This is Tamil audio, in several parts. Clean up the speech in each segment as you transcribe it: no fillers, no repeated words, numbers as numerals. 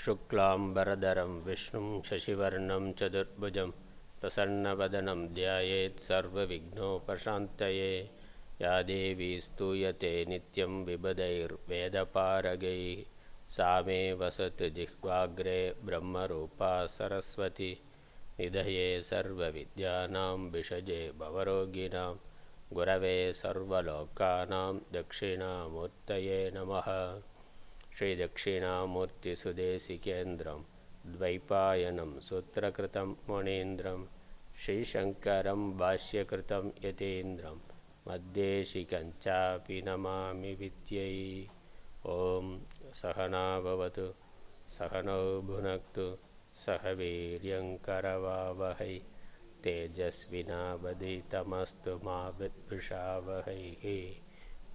शुक्लांबरधरं विष्णुं शशिवर्णं चतुर्भुजं प्रसन्नवदनं ध्यायेत् सर्वविघ्नोपशान्तये। या देवी स्तूयते नित्यं विबुधैर्वेदपारगैः सा मे वसतु जिह्वाग्रे ब्रह्मरूपा सरस्वती। निधये सर्वविद्यानां विषजे भवरोगिणां गुरवे सर्वलोकानां दक्षिणामूर्तये नमः। श्रीदक्षिणामूर्तिसुदेशिकेन्द्रं द्वैपायनं सूत्रकृतं मुनीन्द्रं श्रीशङ्करं भाष्यकृतं यतीन्द्रं मद्देशिकञ्चापि नमामि विद्यै। ॐ सहना भवतु सहनौ भुनक्तु सह वीर्यङ्करवावहै तेजस्विनावधीतमस्तु मा विद्विषावहैः।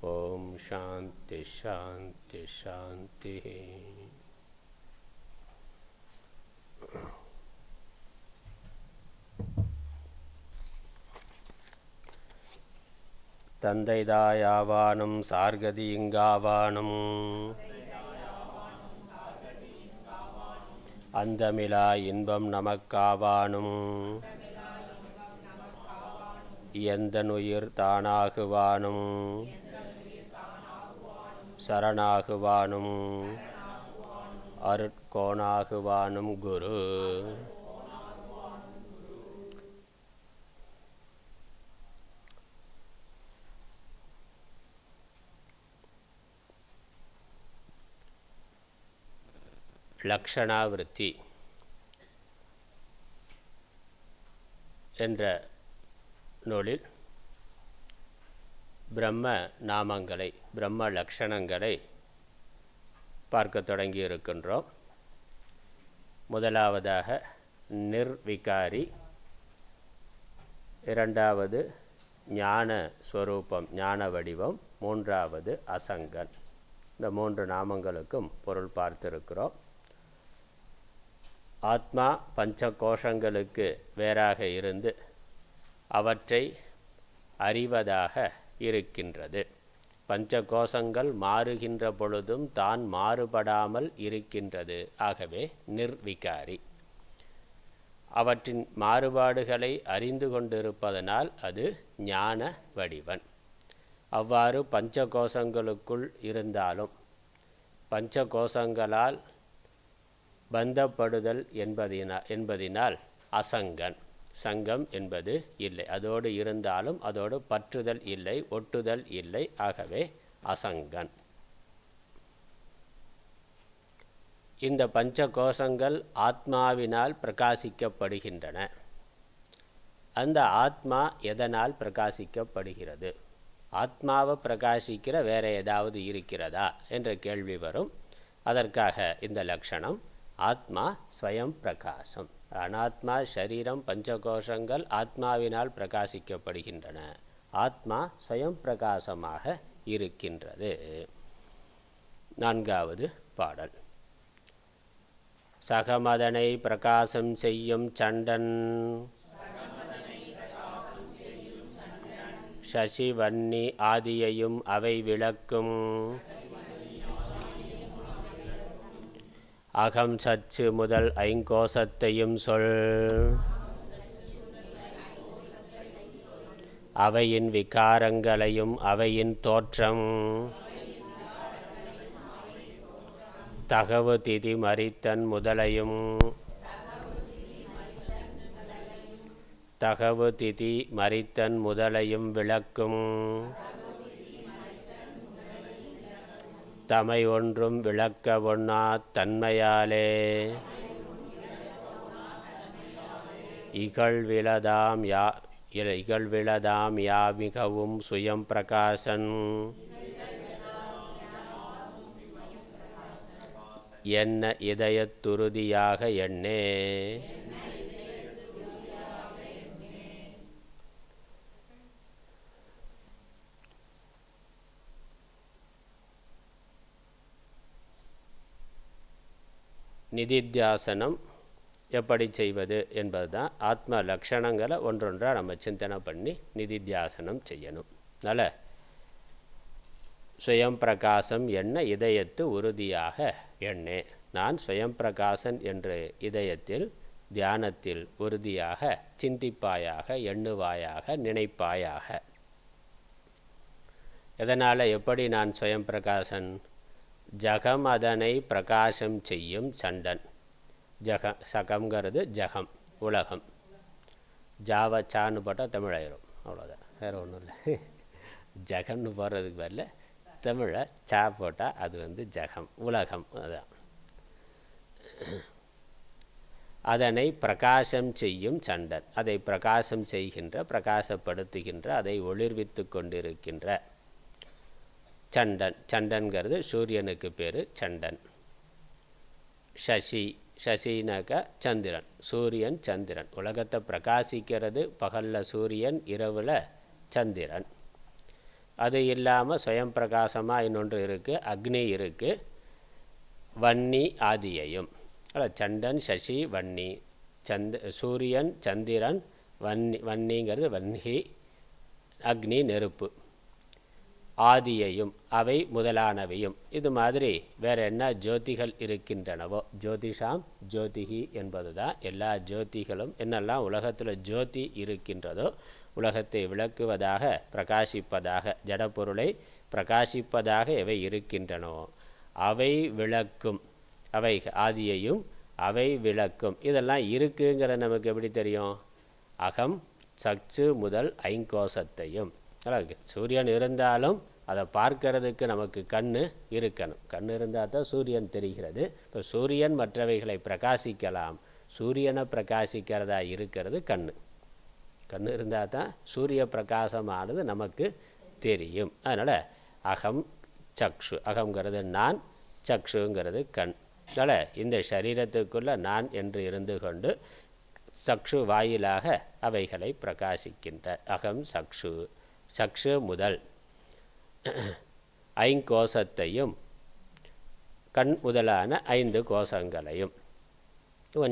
ओम शांति शांति शांति। தந்தைதாயாவானும் சார்கதியிங்காவானும் அந்தமிலா இன்பம் நமக்காவானும் எந்தனுயிர் தானாகுவானும் சரணாகுவானும் அருட்கோணாகுவானும் குரு. லக்ஷணாவிருத்தி என்ற நூலில் பிரம்ம நாமங்களை பிரம்ம லக்ஷணங்களை பார்க்க தொடங்கி இருக்கின்றோம். முதலாவதாக நிர்விகாரி, இரண்டாவது ஞான ஸ்வரூபம் ஞான வடிவம், மூன்றாவது அசங்கன். இந்த மூன்று நாமங்களுக்கும் பொருள் பார்த்திருக்கிறோம். ஆத்மா பஞ்ச கோஷங்களுக்கு வேறாக இருந்து அவற்றை அறிவதாக இருக்கின்றது. பஞ்ச கோஷங்கள் மாறுகின்ற பொழுதும் தான் மாறுபடாமல் இருக்கின்றது. ஆகவே நிர்விகாரி. அவற்றின் மாறுபாடுகளை அறிந்து கொண்டிருப்பதனால் அது ஞான வடிவன். அவ்வாறு பஞ்ச கோஷங்களுக்குள் இருந்தாலும் பஞ்ச கோஷங்களால் பந்தப்படுதல் என்பதினால் அசங்கன். சங்கம் என்பது இல்லை. அதோடு இருந்தாலும் அதோடு பற்றுதல் இல்லை, ஒட்டுதல் இல்லை. ஆகவே அசங்கன். இந்த பஞ்ச கோஷங்கள் ஆத்மாவினால் பிரகாசிக்கப்படுகின்றன. அந்த ஆத்மா எதனால் பிரகாசிக்கப்படுகிறது? ஆத்மாவை பிரகாசிக்கிற வேற ஏதாவது இருக்கிறதா என்ற கேள்வி வரும். அதற்காக இந்த லட்சணம் ஆத்மா ஸ்வயம் பிரகாசம். அனாத்மா சரீரம் பஞ்சகோஷங்கள் ஆத்மாவினால் பிரகாசிக்கப்படுகின்றன. ஆத்மா ஸ்வயம் பிரகாசமாக இருக்கின்றது. நான்காவது பாடல். சகமதனை பிரகாசம் செய்யும் சண்டன் சசிவன்னி ஆதியையும் அவை விளக்கும் அகம் சச்சு முதல் ஐங்கோசத்தையும் சொல் அவையின் விகாரங்களையும் அவையின் தோற்றம் தகவு திதி மரித்தன் முதலையும் தகவு திதி மரித்தன் முதலையும் விளக்கும் தமை ஒன்றும் விளக்க ஒண்ணா தன்மையாலே இகழ்விளதாம் யாமிகவும் சுயம் பிரகாசன் என்ன இதயத்துறுதியாக எண்ணே. நிதித்தியாசனம் எப்படி செய்வது என்பது தான். ஆத்ம லக்ஷணங்களை ஒன்றொன்றாக நம்ம சிந்தனை பண்ணி நிதித்தியாசனம் செய்யணும். அதனால் சுயம் பிரகாசம் என்ன இதயத்து உறுதியாக எண்ணே. நான் ஸ்வயம் பிரகாசன் என்று இதயத்தில் தியானத்தில் உறுதியாக சிந்திப்பாயாக, எண்ணுவாயாக, நினைப்பாயாக. எதனால், எப்படி நான் ஸ்வயம் பிரகாசன்? ஜகம் அதனை பிரகாசம் செய்யும் சண்டன். சகம்ங்கிறது ஜகம், உலகம். ஜாவச்சான்னு போட்டால் தமிழாயிரும், அவ்வளோதான், வேறு ஒன்றும் இல்லை. ஜகம்னு போடுறதுக்கு வரல, தமிழை சா போட்டால் அது ஜகம், உலகம். அதான் அதனை பிரகாசம் செய்யும் சண்டன். அதை பிரகாசம் செய்கின்ற, பிரகாசப்படுத்துகின்ற, அதை ஒளிர்வித்து கொண்டிருக்கின்ற சண்டன். சண்டன்கிறது சூரியனுக்கு பேர் சண்டன். சசி, சசினாக்கா சந்திரன். சூரியன் சந்திரன். உலகத்தை பிரகாசிக்கிறது பகலில் சூரியன், இரவில் சந்திரன். அது இல்லாமல் சுயம் பிரகாசமாக இன்னொன்று இருக்குது, அக்னி இருக்குது. வன்னி ஆதியையும். சண்டன், சசி, வன்னி. சூரியன், சந்திரன், வன்னிங்கிறது வன்னி, அக்னி நெருப்பு. ஆதியையும், அவை முதலானவையும். இது மாதிரி வேறு என்ன ஜோதிகள் இருக்கின்றனவோ, ஜோதிஷாம் ஜோதிகி என்பது தான் எல்லா ஜோதிகளும். என்னெல்லாம் உலகத்தில் ஜோதி இருக்கின்றதோ, உலகத்தை விளக்குவதாக, பிரகாசிப்பதாக, ஜடப்பொருளை பிரகாசிப்பதாக எவை இருக்கின்றனவோ அவை விளக்கும். அவை ஆதியையும் அவை விளக்கும். இதெல்லாம் இருக்குங்கிறது நமக்கு எப்படி தெரியும்? அகம் சக்சு முதல் ஐங்கோசத்தையும். சூரியன் இருந்தாலும் அதை பார்க்கறதுக்கு நமக்கு கண் இருக்கணும். கண் இருந்தால் தான் சூரியன் தெரிகிறது. இப்போ சூரியன் மற்றவைகளை பிரகாசிக்கலாம். சூரியனை பிரகாசிக்கிறதா இருக்கிறது கண். கண் இருந்தால் தான் சூரிய பிரகாசமானது நமக்கு தெரியும். அதனால் அகம் சக்ஷு, அகங்கிறது நான், சக்ஷுங்கிறது கண். அதனால் இந்த சரீரத்துக்குள்ளே நான் என்று இருந்து கொண்டு சக்ஷு வாயிலாக அவைகளை பிரகாசிக்கின்ற அகம் சக்ஷு. சக்ஷு முதல் ஐங்கோசத்தையும், கண் முதலான 5 கோஷங்களையும்,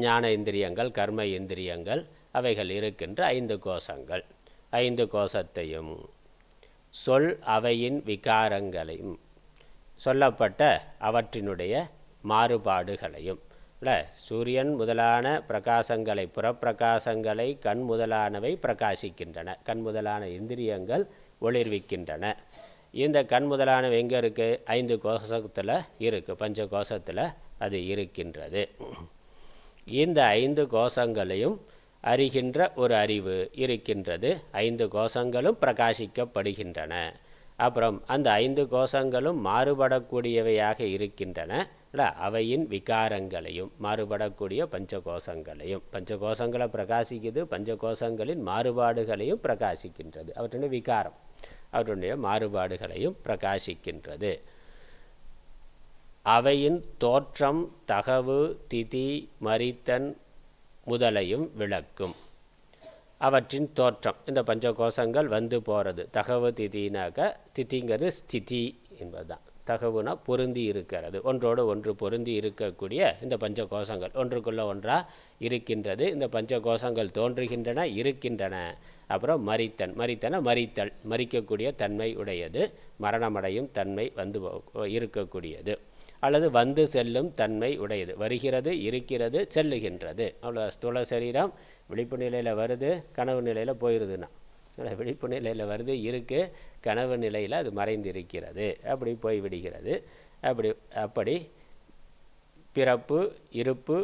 ஞான இந்திரியங்கள், கர்ம இந்திரியங்கள், அவைகள் இருக்கின்ற 5 கோஷங்கள், 5 கோஷத்தையும், சொல் அவையின் விகாரங்களையும், சொல்லப்பட்ட அவற்றினுடைய மாறுபாடுகளையும். சூரியன் முதலான பிரகாசங்களை, புறப்பிரகாசங்களை கண் முதலானவை பிரகாசிக்கின்றன. கண் முதலான இந்திரியங்கள் ஒளிர்விக்கின்றன. இந்த கண் முதலானவை எங்கே இருக்குது? 5 கோஷத்தில் இருக்குது, பஞ்ச கோஷத்தில் அது இருக்கின்றது. இந்த 5 கோஷங்களையும் அறிகின்ற ஒரு அறிவு இருக்கின்றது. 5 கோஷங்களும் பிரகாசிக்கப்படுகின்றன. அப்புறம் அந்த 5 கோஷங்களும் மாறுபடக்கூடியவையாக இருக்கின்றன. அவையின் விகாரங்களையும், மாறுபடக்கூடிய பஞ்சகோஷங்களையும், பஞ்சகோஷங்களை பிரகாசிக்குது, பஞ்சகோஷங்களின் மாறுபாடுகளையும் பிரகாசிக்கின்றது. அவற்றுடைய விகாரம், அவற்றுடைய மாறுபாடுகளையும் பிரகாசிக்கின்றது. அவையின் தோற்றம், தகவு, திதி, மரித்தன் முதலையும் விளக்கும். அவற்றின் தோற்றம், இந்த பஞ்சகோஷங்கள் வந்து போகிறது. தகவு திதினாக்க, திதிங்கிறது ஸ்திதி என்பது தான். தகவுனா பொருந்தி இருக்கிறது, ஒன்றோடு ஒன்று பொருந்தி இருக்கக்கூடிய இந்த பஞ்சகோஷங்கள் ஒன்றுக்குள்ளே ஒன்றாக இருக்கின்றது. இந்த பஞ்சகோஷங்கள் தோன்றுகின்றன, இருக்கின்றன. அப்புறம் மரித்தன், மரித்தன மரித்தல், மரிக்கக்கூடிய தன்மை உடையது, மரணமடையும் தன்மை வந்து இருக்கக்கூடியது, அல்லது வந்து செல்லும் தன்மை உடையது. வருகிறது, இருக்கிறது, செல்லுகின்றது. அவ்வளோ. ஸ்தூல சரீரம் விழிப்பு நிலையில் வருது, கனவு நிலையில் போயிடுதுன்னா. விழிப்பு நிலையில் வருது, இருக்குது, கனவு நிலையில் அது மறைந்து இருக்கிறது, அப்படி போய்விடுகிறது. அப்படி பிறப்பு, இருப்பு,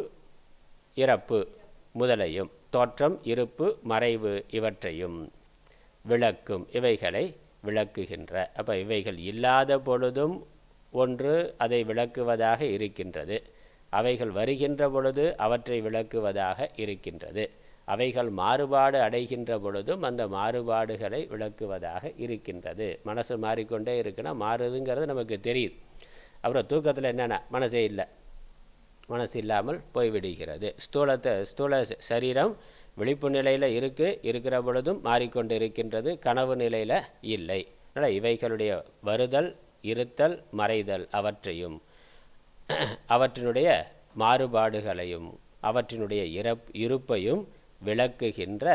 இறப்பு முதலையும், தோற்றம், இருப்பு, மறைவு இவற்றையும் விளக்கும். இவைகளை விளக்குகின்ற. அப்போ இவைகள் இல்லாத பொழுதும் ஒன்று அதை விளக்குவதாக இருக்கின்றது. அவைகள் வருகின்ற பொழுது அவற்றை விளக்குவதாக இருக்கின்றது. அவைகள் மாறுபாடு அடைகின்ற பொழுதும் அந்த மாறுபாடுகளை விளக்குவதாக இருக்கின்றது. மனசு மாறிக்கொண்டே இருக்குன்னா மாறுதுங்கிறது நமக்கு தெரியுது. அப்புறம் தூக்கத்தில் என்னென்னா மனசே இல்லை, மனசு இல்லாமல் போய்விடுகிறது. ஸ்தூல சரீரம் விழிப்பு நிலையில் இருக்கிற பொழுதும் மாறிக்கொண்டு இருக்கின்றது, கனவு நிலையில் இல்லை. அதனால் இவைகளுடைய வருதல், இருத்தல், மறைதல் அவற்றையும், அவற்றினுடைய மாறுபாடுகளையும், அவற்றினுடைய இருப்பையும் விளக்குகின்ற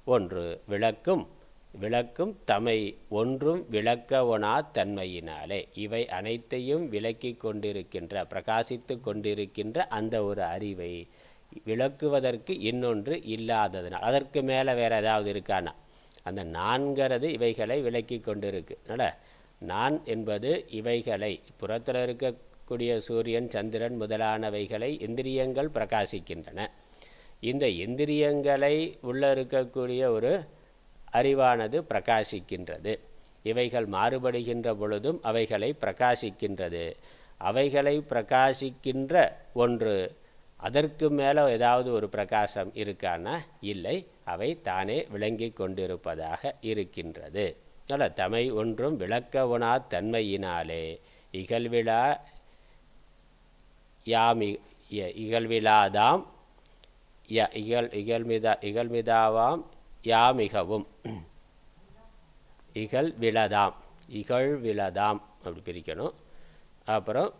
ஒன்று, விளக்கும் விளக்கும் தமை ஒன்றும் விளக்க ஒணா தன்மையினாலே. இவை அனைத்தையும் விளக்கி கொண்டிருக்கின்ற, பிரகாசித்து கொண்டிருக்கின்ற அந்த ஒரு அறிவை விளக்குவதற்கு இன்னொன்று இல்லாததுனால். அதற்கு மேலே வேறு ஏதாவது இருக்கானா? அந்த நான்கிறது இவைகளை விளக்கி கொண்டிருக்கு. அதனால் நான் என்பது இவைகளை, புறத்தில் இருக்கக்கூடிய சூரியன் சந்திரன் முதலானவைகளை இந்திரியங்கள் பிரகாசிக்கின்றன. இந்த இந்திரியங்களை உள்ள இருக்கக்கூடிய ஒரு அறிவானது பிரகாசிக்கின்றது. இவைகள் மாறுபடுகின்ற பொழுதும் அவைகளை பிரகாசிக்கின்றது. அவைகளை பிரகாசிக்கின்ற ஒன்று, அதற்கு மேலே ஏதாவது ஒரு பிரகாசம் இருக்கானா? இல்லை, அவை தானே விளங்கி கொண்டிருப்பதாக இருக்கின்றது. அதனால் தமை ஒன்றும் விளக்க ஒணா தன்மையினாலே இகழ்விழா இகழ்விழாதாம் இகழ்மிதாவாம் யாமிகவும் இகழ்விழதாம் அப்படி பிரிக்கணும். அப்புறம்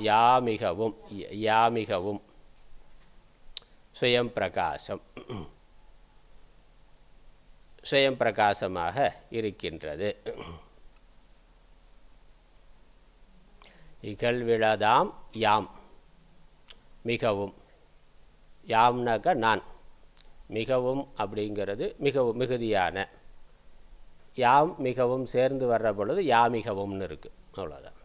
யாமிகவும் சுயம் பிரகாசம், சுயம் பிரகாசமாக இருக்கின்றது. இகழ்விழதாம் யாம் மிகவும், யாம்னாக்க நான், மிகவும் அப்படிங்கிறது மிகவும் மிகுதியான, யாம் மிகவும் சேர்ந்து வர்ற பொழுது யாமிகவும்னு இருக்குது. அவ்வளோதான்.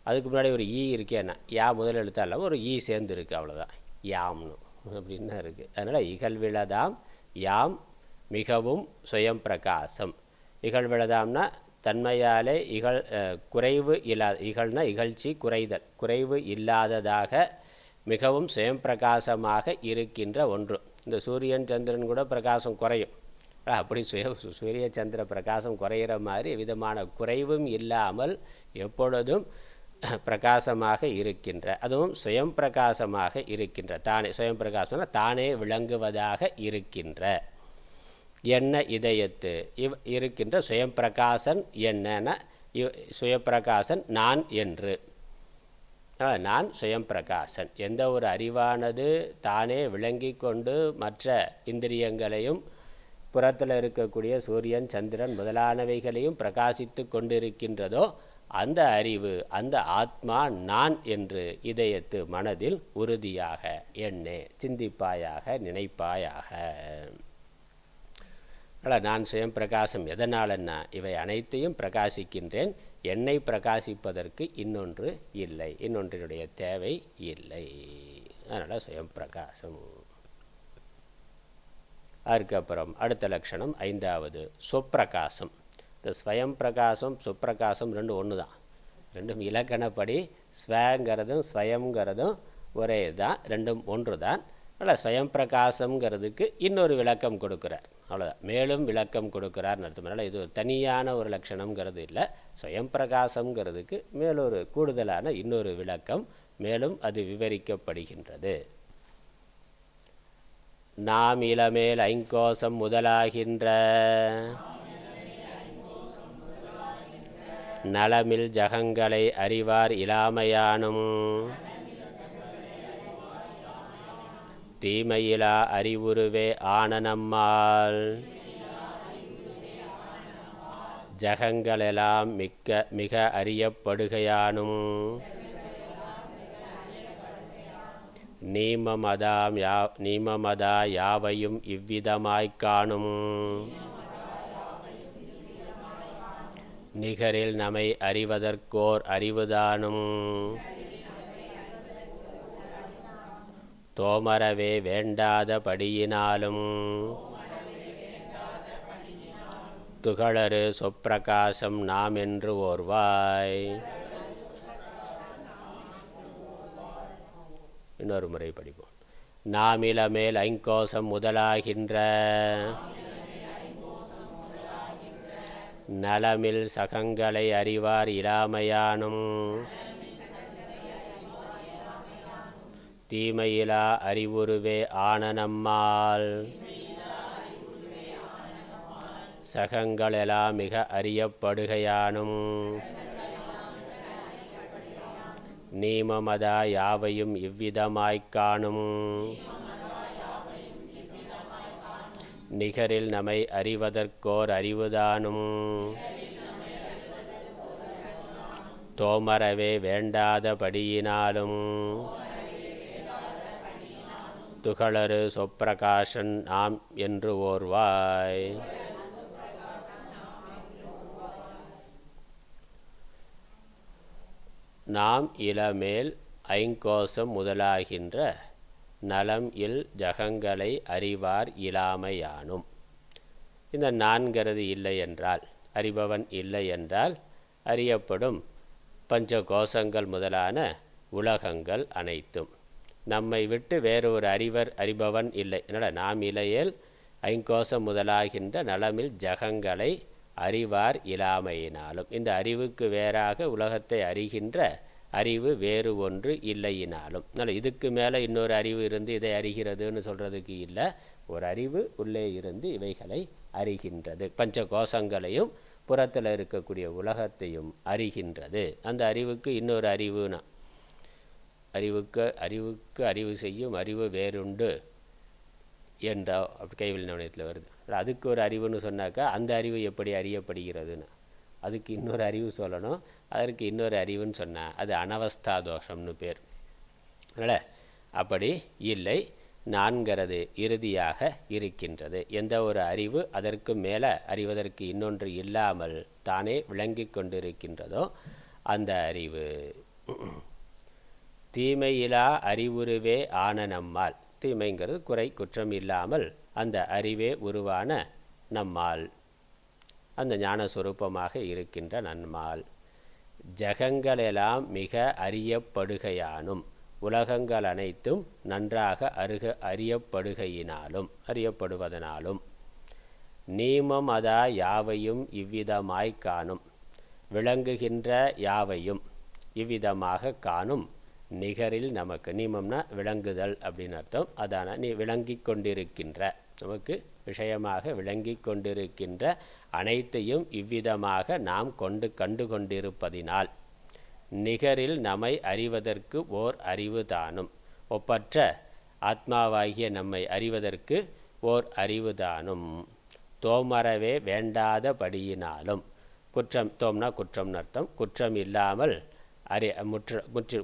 அதுக்கு முன்னாடி ஒரு ஈ இருக்கேன்னா, யா முதல் எழுத்தா இல்லாமல் ஒரு ஈ சேர்ந்து இருக்குது, அவ்வளோதான், யாம்னு அப்படின்னு இருக்குது. அதனால் இகழ்விழதாம் யாம் மிகவும் சுயம் பிரகாசம். இகழ்விழதாம்னா தன்மையாலே குறைவு இல்லாத, இகழ்னா இகழ்ச்சி, குறைதல், குறைவு இல்லாததாக மிகவும் சுயம் பிரகாசமாக இருக்கின்ற ஒன்று. இந்த சூரியன் சந்திரன் கூட பிரகாசம் குறையும், அப்படி சூரிய சந்திர பிரகாசம் குறையிற மாதிரி விதமான குறைவும் இல்லாமல் எப்பொழுதும் பிரகாசமாக இருக்கின்ற, அதுவும் சுயம் பிரகாசமாக இருக்கின்ற, தானே சுயம் பிரகாசம்னா தானே விளங்குவதாக இருக்கின்ற என்ன இதயத்து இருக்கின்ற சுயம் பிரகாசன் என்னன்னா சுயப்பிரகாசன் நான் என்று. நான் சுயம் பிரகாசன். எந்த ஒரு அறிவானது தானே விளங்கி கொண்டு மற்ற இந்திரியங்களையும் புறத்தில் இருக்கக்கூடிய சூரியன் சந்திரன் முதலானவைகளையும் பிரகாசித்து கொண்டிருக்கின்றதோ அந்த அறிவு, அந்த ஆத்மா நான் என்று இதயத்து மனதில் உறுதியாக எண்ணே, சிந்திப்பாயாக, நினைப்பாயாக. நான் சுயம் பிரகாசம் எதனாலன்னா இவை அனைத்தையும் பிரகாசிக்கின்றேன், என்னை பிரகாசிப்பதற்கு இன்னொன்று இல்லை, இன்னொன்றினுடைய தேவை இல்லை. அதனால் சுயம் பிரகாசம். அதுக்கப்புறம் அடுத்த லட்சணம் ஐந்தாவது சொப்பிரகாசம். இந்த ஸ்வயம் பிரகாசம் சொப்பிரகாசம் ரெண்டும் ஒன்று தான். ரெண்டும் இலக்கணப்படி ஸ்வங்கிறதும் ஸ்வயங்கிறதும் ஒரே தான், ரெண்டும் ஒன்று தான். அதனால் ஸ்வயம் பிரகாசங்கிறதுக்கு இன்னொரு விளக்கம் கொடுக்குறார், அவ்வளோதான். மேலும் விளக்கம் கொடுக்குறார்னு அர்த்தம். அதனால் இது ஒரு தனியான ஒரு லட்சணங்கிறது இல்லை. ஸ்வயம் பிரகாசங்கிறதுக்கு மேலொரு கூடுதலான இன்னொரு விளக்கம், மேலும் அது விவரிக்கப்படுகின்றது. நாம் இளமேல் ஐங்கோசம் முதலாகின்ற நலமில் ஜகங்களை அறிவார் இலாமையானும் தீமையிலா அறிவுருவே ஆனனம்மாள் ஜகங்களெல்லாம் மிக அறியப்படுகையானும் நீமமதா யாவையும் இவ்விதமாய்க் காணும் நிகரில் நமை அறிவதற்கோர் அறிவுதானும் தோமரவே வேண்டாத படியினாலும் துகளறு சொப்பிரகாசம் நாம் என்று ஓர்வாய். இன்னொரு முறை படிப்போம். நாமிலமேல் ஐங்கோசம் முதலாகின்ற நலமில் சகங்களை அறிவார் இலாமையானும் தீமையிலா அறிவுருவே ஆனனம்மாள் சகங்களெல்லாம் மிக அறியப்படுகையானும் நீமமதா யாவையும் இவ்விதமாய்க் காணும் நிகரில் நம்மை அறிவதற்கோர் அறிவுதானும் தோமரவே வேண்டாதபடியினாலும் துகளறு சொப்பிரகாசன் நாம் என்று ஓர்வாய். நாம் இளமேல் ஐங்கோசம் முதலாகின்ற நலம் இல் ஜகங்களை அறிவார் இலாமையானும். இந்த நான்கிறது இல்லை என்றால், அறிபவன் இல்லை என்றால், அறியப்படும் பஞ்ச கோஷங்கள் முதலான உலகங்கள் அனைத்தும் நம்மை விட்டு வேறொரு அறிபவன் இல்லை. அதனால் நாம் இலையேல் ஐங்கோசம் முதலாகின்ற நலமில் ஜகங்களை அறிவார் இலாமையினாலும், இந்த அறிவுக்கு வேறாக உலகத்தை அறிகின்ற அறிவு வேறு ஒன்று இல்லையினாலும். அதனால் இதுக்கு மேலே இன்னொரு அறிவு இருந்து இதை அறிகிறதுன்னு சொல்கிறதுக்கு இல்லை. ஒரு அறிவு உள்ளே இருந்து இவைகளை அறிகின்றது. பஞ்ச கோஷங்களையும் புறத்தில் இருக்கக்கூடிய உலகத்தையும் அறிகின்றது. அந்த அறிவுக்கு இன்னொரு அறிவுனா, அறிவுக்கு அறிவு செய்யும் அறிவு வேறுண்டு என்ற கைவில் நவனத்தில் வருது. அதுக்கு ஒரு அறிவுன்னு சொன்னாக்கா அந்த அறிவு எப்படி அறியப்படுகிறதுன்னு அதுக்கு இன்னொரு அறிவு சொல்லணும். அதற்கு இன்னொரு அறிவுன்னு சொன்னால் அது அனவஸ்தா தோஷம்னு பேர். அதனால் அப்படி இல்லை. நான்கிறது இறுதியாக இருக்கின்றது. எந்த ஒரு அறிவு அதற்கு மேலே அறிவதற்கு இன்னொன்று இல்லாமல் தானே விளங்கி கொண்டிருக்கின்றதோ அந்த அறிவு. தீமையிலா அறிவுருவே ஆன நம்மால், தீமைங்கிறது குறை குற்றம் இல்லாமல் அந்த அறிவே உருவான நம்மால், அந்த ஞானஸ்வரூபமாக இருக்கின்ற நம்மால், ஜகங்களெல்லாம் மிக அறியப்படுகையானும், உலகங்கள் அனைத்தும் நன்றாக அறியப்படுவதனாலும், நீமம் அதா யாவையும் இவ்விதமாய் காணும், விளங்குகின்ற யாவையும் இவ்விதமாக காணும் நிகரில் நமக்கு. நீமம்னா விளங்குதல் அப்படின்னு அர்த்தம். அதான நீ விளங்கி கொண்டிருக்கின்ற, நமக்கு விஷயமாக விளங்கி கொண்டிருக்கின்ற அனைத்தையும் இவ்விதமாக நாம் கண்டு கொண்டிருப்பதினால், நிகரில் நம்மை அறிவதற்கு ஓர் அறிவு தானும், ஒப்பற்ற ஆத்மாவாகிய நம்மை அறிவதற்கு ஓர் அறிவு தானும், தோமரவே வேண்டாதபடியினாலும். குற்றம், தோம்னா குற்றம்னு அர்த்தம். குற்றம் இல்லாமல்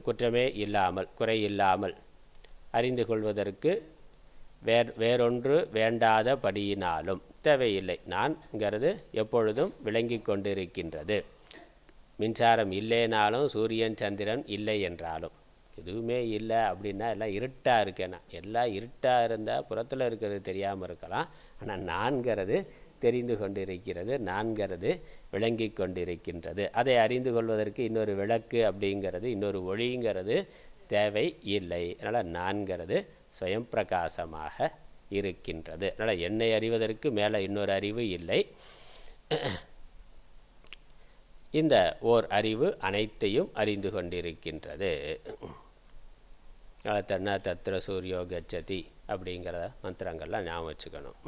குற்றமே இல்லாமல், குறை இல்லாமல் அறிந்து கொள்வதற்கு வேறொன்று வேண்டாதபடியினாலும் தேவையில்லை. நான்கிறது எப்பொழுதும் விளங்கி கொண்டிருக்கின்றது. மின்சாரம் இல்லைனாலும், சூரியன் சந்திரன் இல்லை என்றாலும், எதுவுமே இல்லை அப்படின்னா எல்லாம் இருட்டாக இருக்கேன்னா, எல்லாம் இருட்டாக இருந்தால் புறத்தில் இருக்கிறது தெரியாமல் இருக்கலாம். ஆனால் நான்கிறது தெரிந்து கொண்டிருக்கிறது, நான்கிறது விளங்கி கொண்டிருக்கின்றது. அதை அறிந்து கொள்வதற்கு இன்னொரு விளக்கு அப்படிங்கிறது, இன்னொரு ஒளிங்கிறது தேவை இல்லை. அதனால் நான்கிறது ஸ்வயம் பிரகாசமாக இருக்கின்றது. அதனால் என்னை அறிவதற்கு மேலே இன்னொரு அறிவு இல்லை. இந்த ஓர் அறிவு அனைத்தையும் அறிந்து கொண்டிருக்கின்றது. தன்ன தத்ர சூரியோ கச்சதி அப்படிங்கிற மந்திரங்கள்லாம் ஞாபகம் வச்சுக்கணும்.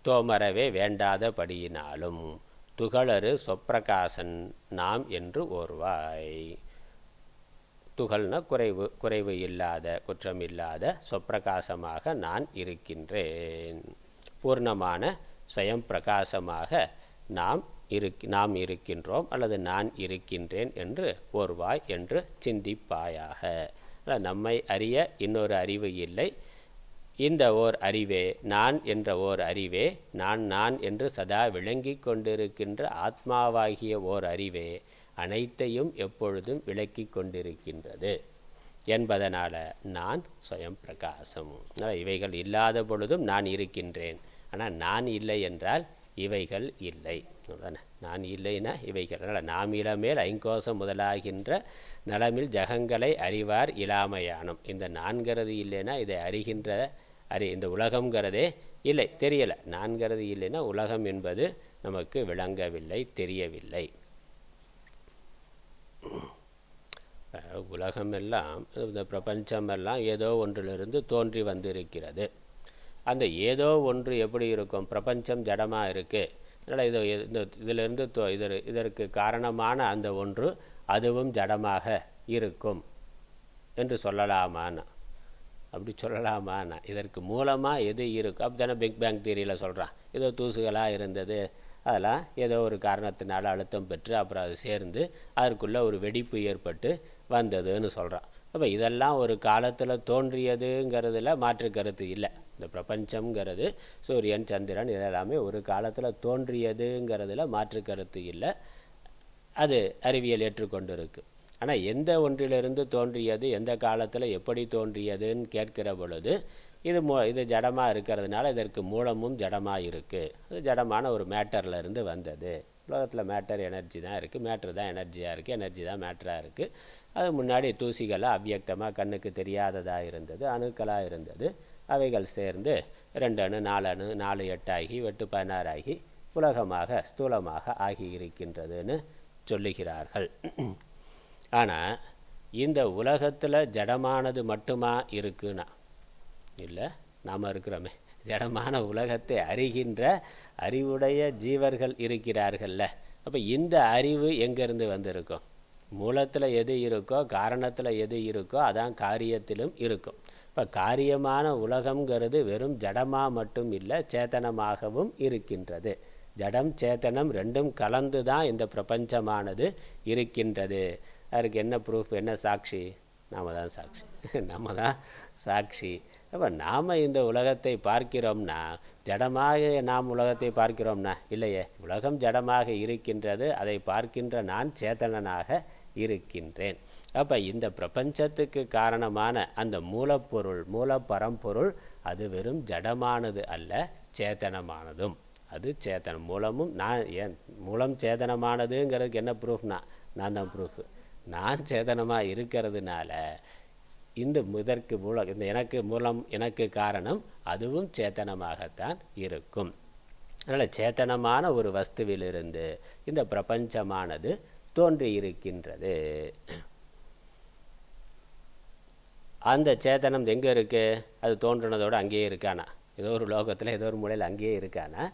தோமரவே வேண்டாதபடியினாலும் துகளறு சொப்பிரகாசன் நாம் என்று ஓர்வாய். துகள்னா குறைவு இல்லாத, குற்றம் இல்லாத சொப்பிரகாசமாக நான் இருக்கின்றேன். பூர்ணமான ஸ்வயம் பிரகாசமாக நாம் இருக்கின்றோம், அல்லது நான் இருக்கின்றேன் என்று ஓர்வாய் என்று சிந்திப்பாயாக. நம்மை அறிய இன்னொரு அறிவு இல்லை. இந்த ஓர் அறிவே, நான் என்ற ஓர் அறிவே, நான் என்று சதா விளங்கி கொண்டிருக்கின்ற ஆத்மாவாகிய ஓர் அறிவே அனைத்தையும் எப்பொழுதும் விளக்கி கொண்டிருக்கின்றது என்பதனால நான் ஸ்வயம் பிரகாசம். இவைகள் இல்லாத பொழுதும் நான் இருக்கின்றேன். ஆனால் நான் இல்லை என்றால் இவைகள் இல்லை. நான் இல்லைன்னா இவைகள். அதனால் நாம் இளமேல் ஐங்கோசம் முதலாகின்ற நலமில் ஜகங்களை அறிவார் இலாமையானும். இந்த நான்கிறது இல்லைன்னா இதை அறிகின்ற இந்த உலகங்கிறதே இல்லை, தெரியலை. நான்கிறது இல்லைன்னா உலகம் என்பது நமக்கு விளங்கவில்லை, தெரியவில்லை. உலகமெல்லாம், இந்த பிரபஞ்சமெல்லாம் ஏதோ ஒன்றிலிருந்து தோன்றி வந்திருக்கிறது. அந்த ஏதோ ஒன்று எப்படி இருக்கும்? பிரபஞ்சம் ஜடமாக இருக்குது. அதனால் இதிலிருந்து இதற்கு காரணமான அந்த ஒன்று அதுவும் ஜடமாக இருக்கும் என்று சொல்லலாமான்னு. அப்படி சொல்லலாமாண்ணா? இதற்கு மூலமாக எது இருக்கும்? அப்படி தானே பிக் பேங் தியரியில் சொல்கிறான். ஏதோ தூசுகளாக இருந்தது, அதெல்லாம் ஏதோ ஒரு காரணத்தினால அழுத்தம் பெற்று அப்புறம் அது சேர்ந்து அதற்குள்ளே ஒரு வெடிப்பு ஏற்பட்டு வந்ததுன்னு சொல்கிறான். அப்போ இதெல்லாம் ஒரு காலத்தில் தோன்றியதுங்கிறதுல மாற்று கருத்து இல்லை. இந்த பிரபஞ்சம்ங்கிறது சூரியன் சந்திரன் இதெல்லாமே ஒரு காலத்தில் தோன்றியதுங்கிறதுல மாற்று கருத்து இல்லை. அது அறிவியல் ஏற்றுக்கொண்டு இருக்குது. ஆனால் எந்த ஒன்றிலிருந்து தோன்றியது, எந்த காலத்தில் எப்படி தோன்றியதுன்னு கேட்கிற பொழுது இது ஜடமாக இருக்கிறதுனால இதற்கு மூலமும் ஜடமாக இருக்குது. அது ஜடமான ஒரு மேட்டர்லேருந்து வந்தது. உலகத்தில் மேட்டர் எனர்ஜி தான் இருக்குது, மேட்ரு தான் எனர்ஜியாக இருக்குது, எனர்ஜி தான் மேட்டராக இருக்குது. அது முன்னாடி தூசிகளாக அவ்வியக்தமாக கண்ணுக்கு தெரியாததாக இருந்தது, அணுக்களாக இருந்தது. அவைகள் சேர்ந்து 2 அணு 4 அணு 4 8 ஆகி 8 16 ஆகி உலகமாக ஸ்தூலமாக ஆகி இருக்கின்றதுன்னு சொல்லுகிறார்கள். ஆனால் இந்த உலகத்தில் ஜடமானது மட்டுமா இருக்குன்னா இல்லை, நாம் இருக்கிறோமே. ஜடமான உலகத்தை அறிகின்ற அறிவுடைய ஜீவர்கள் இருக்கிறார்கள்ல. அப்போ இந்த அறிவு எங்கேருந்து வந்திருக்கும்? மூலத்தில் எது இருக்கோ, காரணத்தில் எது இருக்கோ அதான் காரியத்திலும் இருக்கும். இப்போ காரியமான உலகம்ங்கிறது வெறும் ஜடமாக மட்டும் இல்லை, சேத்தனமாகவும் இருக்கின்றது. ஜடம் சேத்தனம் ரெண்டும் கலந்து தான் இந்த பிரபஞ்சமானது இருக்கின்றது. அதுக்கு என்ன ப்ரூஃப், என்ன சாட்சி? நாம் தான் சாட்சி. நம்ம தான் சாட்சி. அப்போ நாம் இந்த உலகத்தை பார்க்கிறோம்னா ஜடமாக நாம் உலகத்தை பார்க்கிறோம்னா இல்லையே. உலகம் ஜடமாக இருக்கின்றது, அதை பார்க்கின்ற நான் சேத்தனனாக இருக்கின்றேன். அப்போ இந்த பிரபஞ்சத்துக்கு காரணமான அந்த மூலப்பொருள், மூல பரம்பொருள் அது வெறும் ஜடமானது அல்ல, சேத்தனமானதும். அது சேத்தனம். மூலமும் நான் ஏன் மூலம் சேதனமானதுங்கிறதுக்கு என்ன ப்ரூஃப்னா நான் தான் ப்ரூஃப். நான் சேதனமாக இருக்கிறதுனால இந்த இதற்கு மூலம், இந்த எனக்கு மூலம் எனக்கு காரணம் அதுவும் சேத்தனமாகத்தான் இருக்கும். அதனால் சேத்தனமான ஒரு வஸ்துவிலிருந்து இந்த பிரபஞ்சமானது தோன்றி இருக்கின்றது. அந்த சேத்தனம் எங்கே இருக்குது? அது தோன்றினதோடு அங்கேயே இருக்கானா? ஏதோ ஒரு லோகத்தில் ஏதோ ஒரு மூலையில் அங்கேயே இருக்கானா?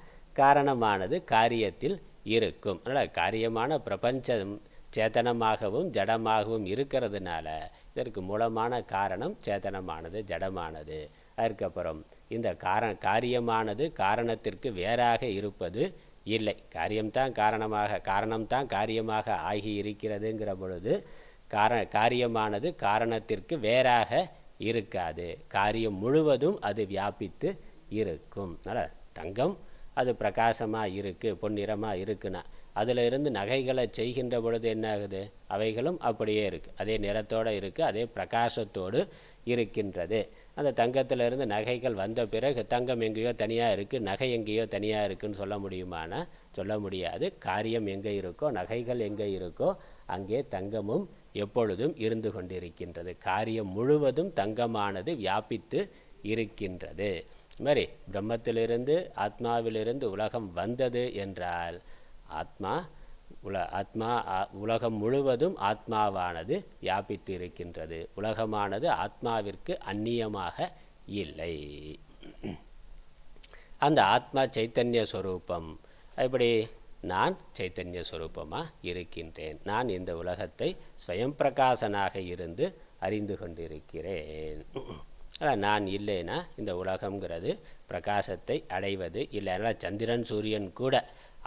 காரணமானது காரியத்தில் இருக்கும். அதனால் காரியமான பிரபஞ்சம் சேத்தனமாகவும் ஜடமாகவும் இருக்கிறதுனால இதற்கு மூலமான காரணம் சேத்தனமானது ஜடமானது. அதுக்கப்புறம் இந்த காரியமானது காரணத்திற்கு வேறாக இருப்பது இல்லை. காரியம்தான் காரணம்தான் காரியமாக ஆகி இருக்கிறதுங்கிற பொழுது காரியமானது காரணத்திற்கு வேறாக இருக்காது. காரியம் முழுவதும் அது வியாபித்து இருக்கும். அதனால் தங்கம் அது பிரகாசமாக இருக்குது, பொன்னிறமாக இருக்குன்னா அதில் இருந்து நகைகளை செய்கின்ற பொழுது என்ன ஆகுது? அவைகளும் அப்படியே இருக்குது, அதே நிறத்தோடு இருக்குது, அதே பிரகாசத்தோடு இருக்கின்றது. அந்த தங்கத்திலிருந்து நகைகள் வந்த பிறகு தங்கம் எங்கேயோ தனியாக இருக்குது, நகை எங்கேயோ தனியாக இருக்குதுன்னு சொல்ல முடியுமானா சொல்ல முடியாது. காரியம் எங்கே இருக்கோ, நகைகள் எங்கே இருக்கோ அங்கே தங்கமும் எப்பொழுதும் இருந்து கொண்டிருக்கின்றது. காரியம் முழுவதும் தங்கமானது வியாபித்து இருக்கின்றது. மாதிரி பிரம்மத்திலிருந்து ஆத்மாவிலிருந்து உலகம் வந்தது என்றால் உலகம் முழுவதும் ஆத்மாவானது வியாபித்து இருக்கின்றது. உலகமானது ஆத்மாவிற்கு அந்நியமாக இல்லை. அந்த ஆத்மா சைத்தன்ய ஸ்வரூபம். இப்படி நான் சைத்தன்ய ஸ்வரூபமாக இருக்கின்றேன். நான் இந்த உலகத்தை ஸ்வயம் பிரகாசனாக இருந்து அறிந்து கொண்டிருக்கிறேன். நான் இல்லைன்னா இந்த உலகங்கிறது பிரகாசத்தை அடைவது இல்லை. அதனால் சந்திரன் சூரியன் கூட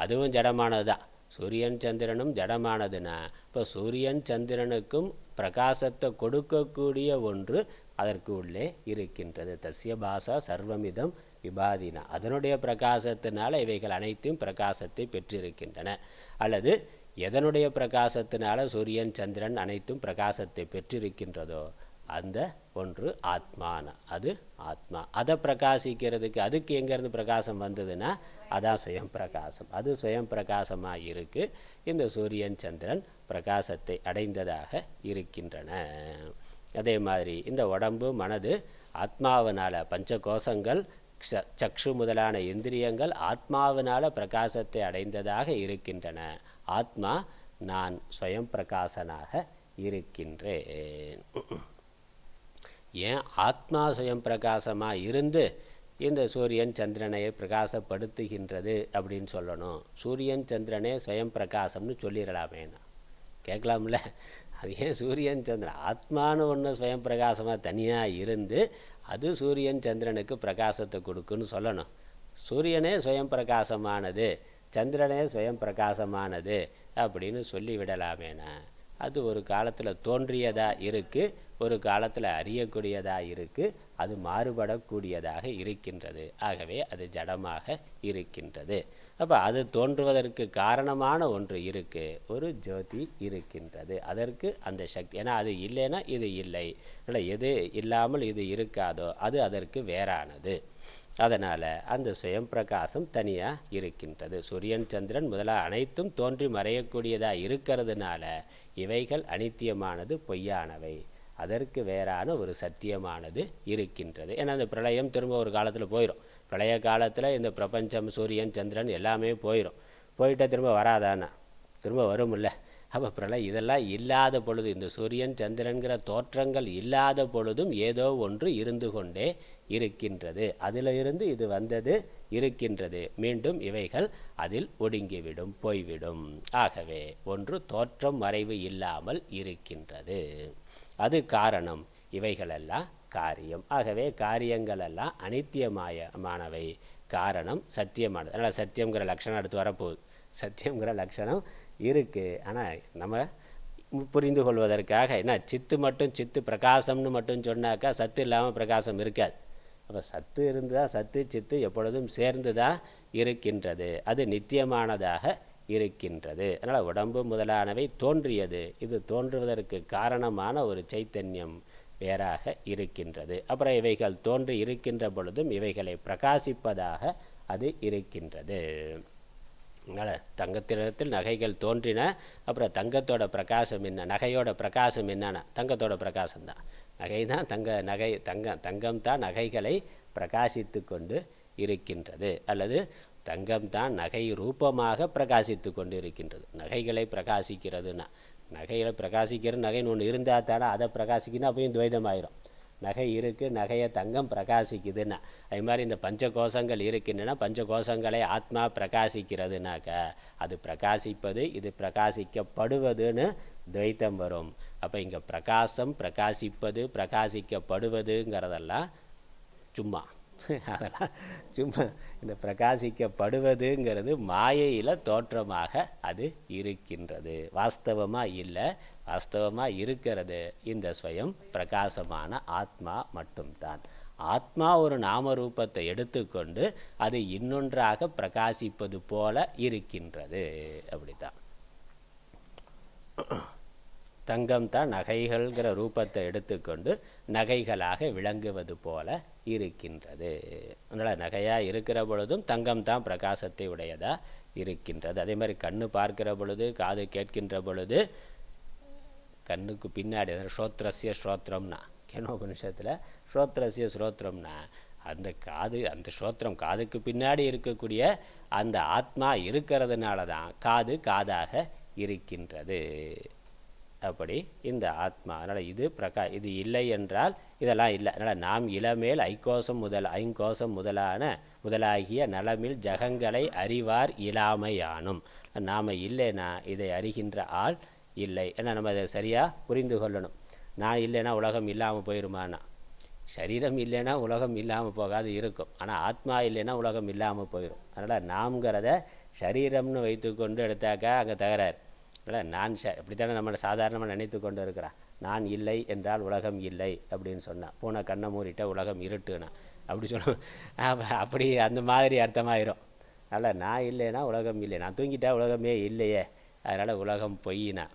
அதுவும் ஜடமானது தான். சூரியன் சந்திரனும் ஜடமானதுன்னா இப்போ சூரியன் சந்திரனுக்கும் பிரகாசத்தை கொடுக்கக்கூடிய ஒன்று அதற்கு உள்ளே இருக்கின்றது. தஸ்ய பாசா சர்வமிதம் விபாதினா. அதனுடைய பிரகாசத்தினால இவைகள் அனைத்தும் பிரகாசத்தை பெற்றிருக்கின்றன. அல்லது எதனுடைய பிரகாசத்தினால சூரியன் சந்திரன் அனைத்தும் பிரகாசத்தை பெற்றிருக்கின்றதோ அந்த ஒன்று ஆத்மான. அது ஆத்மா. அதை பிரகாசிக்கிறதுக்கு அதுக்கு எங்கேருந்து பிரகாசம் வந்ததுன்னா அதான் சுயம் பிரகாசம். அது சுயம் பிரகாசமாக இருக்குது. இந்த சூரியன் சந்திரன் பிரகாசத்தை அடைந்ததாக இருக்கின்றன. அதே மாதிரி இந்த உடம்பு மனது ஆத்மாவினால், பஞ்ச கோஷங்கள் சக்ஷு முதலான இந்திரியங்கள் ஆத்மாவினால் பிரகாசத்தை அடைந்ததாக இருக்கின்றன. ஆத்மா நான் ஸ்வயம் பிரகாசனாக இருக்கின்றேன். ஏன் ஆத்மா சுயம் பிரகாசமாக இருந்து இந்த சூரியன் சந்திரனை பிரகாசப்படுத்துகின்றது அப்படின்னு சொல்லணும்? சூரியன் சந்திரனே சுயம் பிரகாசம்னு சொல்லிடலாமேனா கேட்கலாம்ல. அது ஏன் சூரியன் சந்திரன் ஆத்மானு ஒன்று ஸ்வயம் பிரகாசமாக தனியாக இருந்து அது சூரியன் சந்திரனுக்கு பிரகாசத்தை கொடுக்குன்னு சொல்லணும். சூரியனே ஸ்வயம் பிரகாசமானது, சந்திரனே ஸ்வயம் பிரகாசமானது அப்படின்னு சொல்லிவிடலாமேனா? அது ஒரு காலத்தில் தோன்றியதாக இருக்குது, ஒரு காலத்தில் அறியக்கூடியதாக இருக்குது, அது மாறுபடக்கூடியதாக இருக்கின்றது. ஆகவே அது ஜடமாக இருக்கின்றது. அப்போ அது தோன்றுவதற்கு காரணமான ஒன்று இருக்குது, ஒரு ஜோதி இருக்கின்றது. அதற்கு அந்த சக்தி, ஏன்னா அது இல்லைன்னா இது இல்லை, இல்லை எது இல்லாமல் இது இருக்காதோ அது அதற்கு வேறானது. அதனால் அந்த சுயம் பிரகாசம் தனியாக இருக்கின்றது. சூரியன் சந்திரன் முதலாக அனைத்தும் தோன்றி மறையக்கூடியதாக இருக்கிறதுனால இவைகள் அனித்தியமானது, பொய்யானவை. அதற்கு வேறான ஒரு சத்தியமானது இருக்கின்றது. ஏன்னா அந்த பிரளயம் திரும்ப ஒரு காலத்தில் போயிடும். பிரளய காலத்தில் இந்த பிரபஞ்சம் சூரியன் சந்திரன் எல்லாமே போயிடும். போயிட்டால் திரும்ப வராதானா? திரும்ப வரும்ல. அப்போ பிரளயம் இதெல்லாம் இல்லாத பொழுது, இந்த சூரியன் சந்திரன்கிற தோற்றங்கள் இல்லாத பொழுதும் ஏதோ ஒன்று இருந்து கொண்டே இருக்கின்றது. அதில் இருந்து இது வந்தது இருக்கின்றது. மீண்டும் இவைகள் அதில் ஒடுங்கிவிடும், போய்விடும். ஆகவே ஒன்று தோற்றம் மறைவு இல்லாமல் இருக்கின்றது. அது காரணம், இவைகளெல்லாம் காரியம். ஆகவே காரியங்களெல்லாம் அனித்தியமானவை, காரணம் சத்தியமானது. அதனால் சத்தியங்கிற லட்சணம் அடுத்து வரப்போகுது. சத்தியங்கிற லட்சணம் இருக்குது. ஆனால் நம்ம புரிந்து கொள்வதற்காக என்ன, சித்து மட்டும் சித்து பிரகாசம்னு மட்டும் சொன்னாக்கா சத்து இல்லாமல் பிரகாசம் இருக்காது. அப்போ சத்து இருந்தால் சத்து சித்து எப்பொழுதும் சேர்ந்து தான் இருக்கின்றது. அது நித்தியமானதாக இருக்கின்றது. அதனால் உடம்பு முதலானவை தோன்றியது. இது தோன்றுவதற்கு காரணமான ஒரு சைத்தன்யம் வேறாக இருக்கின்றது. அப்புறம் இவைகள் தோன்றி இருக்கின்ற பொழுதும் இவைகளை பிரகாசிப்பதாக அது இருக்கின்றது. அதனால் தங்கத்திடத்தில் நகைகள் தோன்றின. அப்புறம் தங்கத்தோட பிரகாசம் என்ன, நகையோட பிரகாசம் என்னன்னா தங்கத்தோட பிரகாசம்தான். நகை தான் நகை தங்கம் தான் நகைகளை பிரகாசித்து கொண்டு இருக்கின்றது. அல்லது தங்கம்தான் நகை ரூபமாக பிரகாசித்து கொண்டு இருக்கின்றது. நகைகளை பிரகாசிக்கிறதுனா, நகைகளை பிரகாசிக்கிறது நகைன்னு ஒன்று இருந்தால் தானே அதை பிரகாசிக்குன்னா அப்பயும் துவைதமாயிரும். நகை இருக்குது, நகையை தங்கம் பிரகாசிக்குதுன்னா, அது மாதிரி இந்த பஞ்சகோஷங்கள் இருக்கின்றன, பஞ்சகோஷங்களை ஆத்மா பிரகாசிக்கிறதுனாக்க அது பிரகாசிப்பது, இது பிரகாசிக்கப்படுவதுன்னு துவைத்தம் வரும். அப்போ இங்கே பிரகாசம், பிரகாசிப்பது, பிரகாசிக்கப்படுவதுங்கிறதெல்லாம் சும்மா, அதெல்லாம் சும்மா. இந்த பிரகாசிக்கப்படுவதுங்கிறது மாயையில் தோற்றமாக அது இருக்கின்றது, வாஸ்தவமாக இல்லை. வாஸ்தவமாக இருக்கிறது இந்த ஸ்வயம் பிரகாசமான ஆத்மா மட்டும்தான். ஆத்மா ஒரு நாமரூபத்தை எடுத்துக்கொண்டு அது இன்னொன்றாக பிரகாசிப்பது போல இருக்கின்றது. அப்படித்தான் தங்கம் தான் நகைகள்ங்கிற ரூபத்தை எடுத்துக்கொண்டு நகைகளாக விளங்குவது போல இருக்கின்றது. அதனால் நகையாக இருக்கிற பொழுதும் தங்கம் தான் பிரகாசத்தை உடையதாக இருக்கின்றது. அதே மாதிரி கண்ணு பார்க்கிற பொழுது, காது கேட்கின்ற பொழுது, கண்ணுக்கு பின்னாடி ஸ்ரோத்ரஸ்ய ஸ்ரோத்திரம்னா கேனோபனிஷத்தில் ஸ்ரோத்ரஸ்ய ஸ்ரோத்திரம்னா அந்த காது, அந்த ஸ்ரோத்திரம் காதுக்கு பின்னாடி இருக்கக்கூடிய அந்த ஆத்மா இருக்கிறதுனால தான் காது காதாக இருக்கின்றது. அப்படி இந்த ஆத்மா, அதனால் இது இது இல்லை என்றால் இதெல்லாம் இல்லை. அதனால் நாம் இளமேல் ஐங்கோசம் முதலாகிய நலமில் ஜகங்களை அறிவார் இலாமையானும். நாம் இல்லைன்னா இதை அறிகின்ற ஆள் இல்லை. ஏன்னா நம்ம அதை சரியாக புரிந்து கொள்ளணும். நான் இல்லைன்னா உலகம் இல்லாமல் போயிடுமானா, சரீரம் இல்லைன்னா உலகம் இல்லாமல் போகாது இருக்கும். ஆனால் ஆத்மா இல்லைன்னா உலகம் இல்லாமல் போயிடும். அதனால் நாம்ங்கிறத சரீரம்னு வைத்து கொண்டு எடுத்தாக்கா அங்கே தகராறு. அதனால் நான் இப்படித்தானே நம்ம சாதாரணமாக நினைத்து கொண்டு இருக்கிறான். நான் இல்லை என்றால் உலகம் இல்லை அப்படின்னு சொன்னான். பூனை கண்ணை மூடிட்ட உலகம் இருட்டுனா அப்படி சொல்லுவேன். அப்படி அந்த மாதிரி அர்த்தமாயிரும். அதனால் நான் இல்லைன்னா உலகம் இல்லை, நான் தூங்கிட்டா உலகமே இல்லையே, அதனால் உலகம் பொய்னா.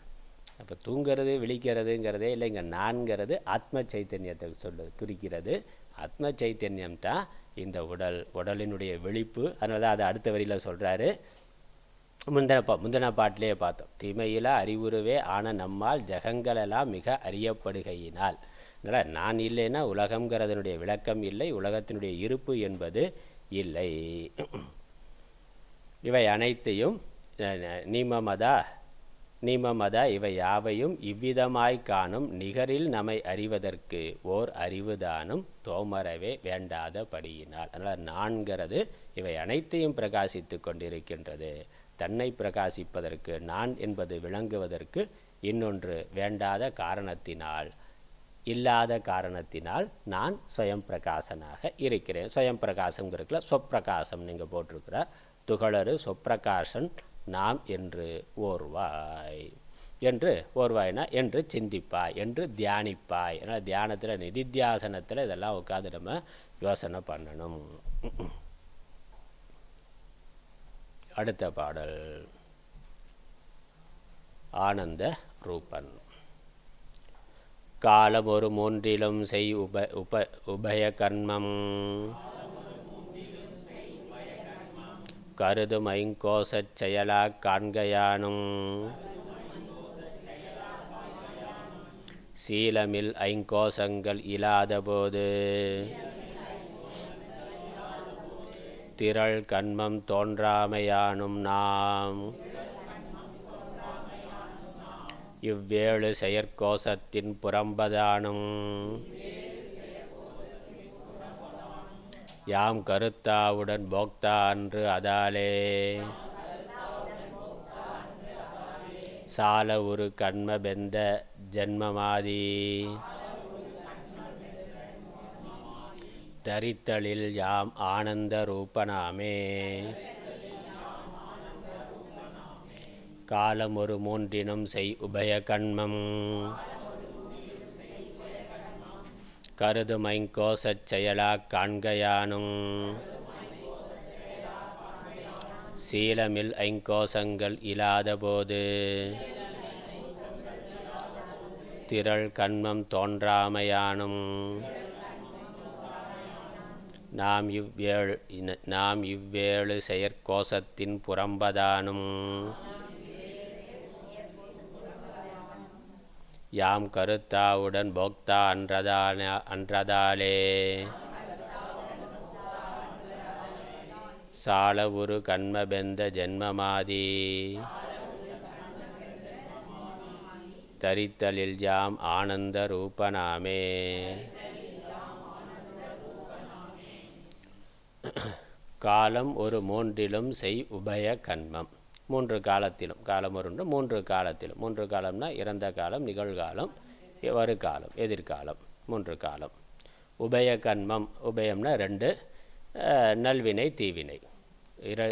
அப்போ தூங்கிறது விழிக்கிறதுங்கிறதே இல்லை. இங்கே நான்கிறது ஆத்ம சைத்தன்யத்தை குறிக்கிறது. ஆத்ம சைத்தன்யம் தான் இந்த உடலினுடைய விழிப்பு. அதனால தான் அதை அடுத்த வரியில் சொல்கிறாரு. முந்தின பாட்டிலேயே பார்த்தோம். தீமையில அறிவுருவே ஆன நம்மால் ஜகங்களெல்லாம் மிக அறியப்படுகையினால். அதனால் நான் இல்லைன்னா உலகங்கிறதனுடைய விளக்கம் இல்லை, உலகத்தினுடைய இருப்பு என்பது இல்லை. இவை அனைத்தையும் நீமமதா இவை யாவையும் இவ்விதமாய் காணும் நிகரில் நம்மை அறிவதற்கு ஓர் அறிவுதானும் தோமரவே வேண்டாதபடியினால். அதனால் நான்கிறது இவை அனைத்தையும் பிரகாசித்து கொண்டிருக்கின்றது. தன்னை பிரகாசிப்பதற்கு, நான் என்பது விளங்குவதற்கு இன்னொன்று வேண்டாத காரணத்தினால், இல்லாத காரணத்தினால் நான் ஸ்வயம் பிரகாசனாக இருக்கிறேன். ஸ்வயம் பிரகாசம் இருக்குல்ல, சொப்பிரகாசம் நீங்கள் போட்டிருக்கிறார். துகளறு சொப்பிரகாசன் நாம் என்று ஓர்வாய், என்று ஓர்வாய்னா என்று சிந்திப்பாய், என்று தியானிப்பாய். அதனால் தியானத்தில் நிதித்தியாசனத்தில் இதெல்லாம் உட்காந்து நம்ம யோசனை பண்ணணும். அடுத்த பாடல் ஆனந்த ரூபன். காலம் ஒரு மூன்றிலும் செய் உபய கர்மம், கருதும் ஐங்கோசச் செயலாக் காண்கையானும், சீலமில் ஐங்கோசங்கள் இலாதபோது திரள் கண்மம் தோன்றாமையானும் நாம் இவ்வேழு செயற்கோசத்தின் புறம்பதானும் யாம் கருத்தாவுடன் போக்தா அன்று அதாலே சால ஒரு கண்ம பெந்த ஜன்மமாதி தரித்தலில் யாம் ஆனந்த ரூபனாமே. காலம் ஒரு மூன்றினும் செய் உபய கண்மம், கருதும் ஐங்கோசச் செயலாக் காண்கையானும், சீலமில் ஐங்கோசங்கள் இலாதபோது திரள் கண்மம் தோன்றாமையானும் நாம் இவ்வேழு செயற்கோசத்தின் புறம்பதானும் யாம் கருத்தாவுடன் போக்தா அன்றதாலே சால ஒரு கண்மபெந்த ஜென்மமாதி தரித்தலில் யாம் ஆனந்த ரூபனாமே. காலம் ஒரு மூன்றிலும் செய் உபய கண்மம், மூன்று காலத்திலும், காலம் ஒரு மூன்று காலத்திலும், மூன்று காலம்னா இறந்த காலம், நிகழ்காலம், வருகாலம், எதிர்காலம், மூன்று காலம். உபய கண்மம், உபயம்னா ரெண்டு, நல்வினை தீவினை,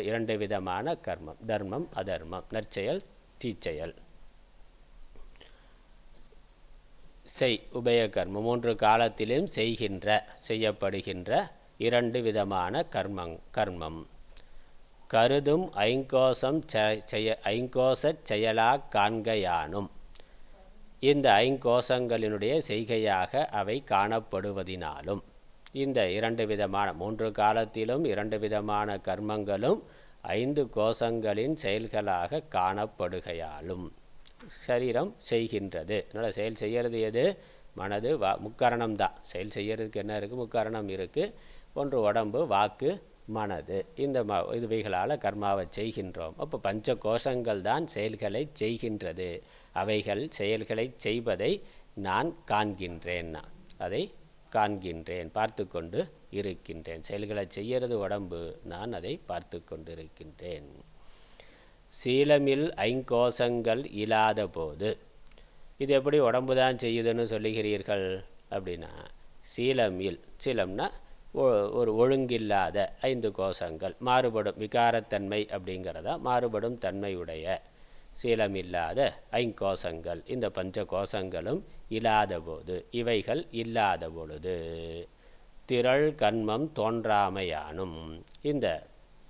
இரண்டு விதமான கர்மம், தர்மம் அதர்மம், நற்செயல் தீச்செயல். செய் உபய கர்மம், மூன்று காலத்திலும் செய்யப்படுகின்ற இரண்டு விதமான கர்மம். கருதும் ஐங்கோசச் செயலாக் காண்கையானும், இந்த ஐங்கோசங்களினுடைய செய்கையாக அவை காணப்படுவதினாலும், இந்த இரண்டு விதமான மூன்று காலத்திலும் இரண்டு விதமான கர்மங்களும் ஐந்து கோசங்களின் செயல்களாக காணப்படுகையாலும் சரீரம் செய்கின்றது. அதனால் செயல் செய்கிறது எது? மனது, முக்கரணம் தான். செயல் செய்கிறதுக்கு என்ன இருக்குது? முக்கரணம் இருக்குது. ஒன்று உடம்பு, வாக்கு, மனது. இந்த இதுவைகளால் கர்மாவை செய்கின்றோம். அப்போ பஞ்ச கோஷங்கள் தான் செயல்களை செய்கின்றது. அவைகள் செயல்களை செய்வதை நான் காண்கின்றேன், அதை காண்கின்றேன், பார்த்து கொண்டு இருக்கின்றேன். செயல்களை செய்கிறது உடம்பு, நான் அதை பார்த்து கொண்டு இருக்கின்றேன். சீலமில் ஐங்கோசங்கள் இல்லாத போது, இது எப்படி உடம்பு தான் செய்யுதுன்னு சொல்லுகிறீர்கள் அப்படின்னா, சீலம்னா ஒரு ஒழுங்கில்லாத ஐந்து கோஷங்கள், மாறுபடும் விகாரத்தன்மை அப்படிங்கிறதா, மாறுபடும் தன்மையுடைய சீலமில்லாத ஐங்கோஷங்கள், இந்த பஞ்ச கோஷங்களும் இல்லாத போது, இவைகள் இல்லாத பொழுது திரள் கர்மம் தோன்றாமையானும், இந்த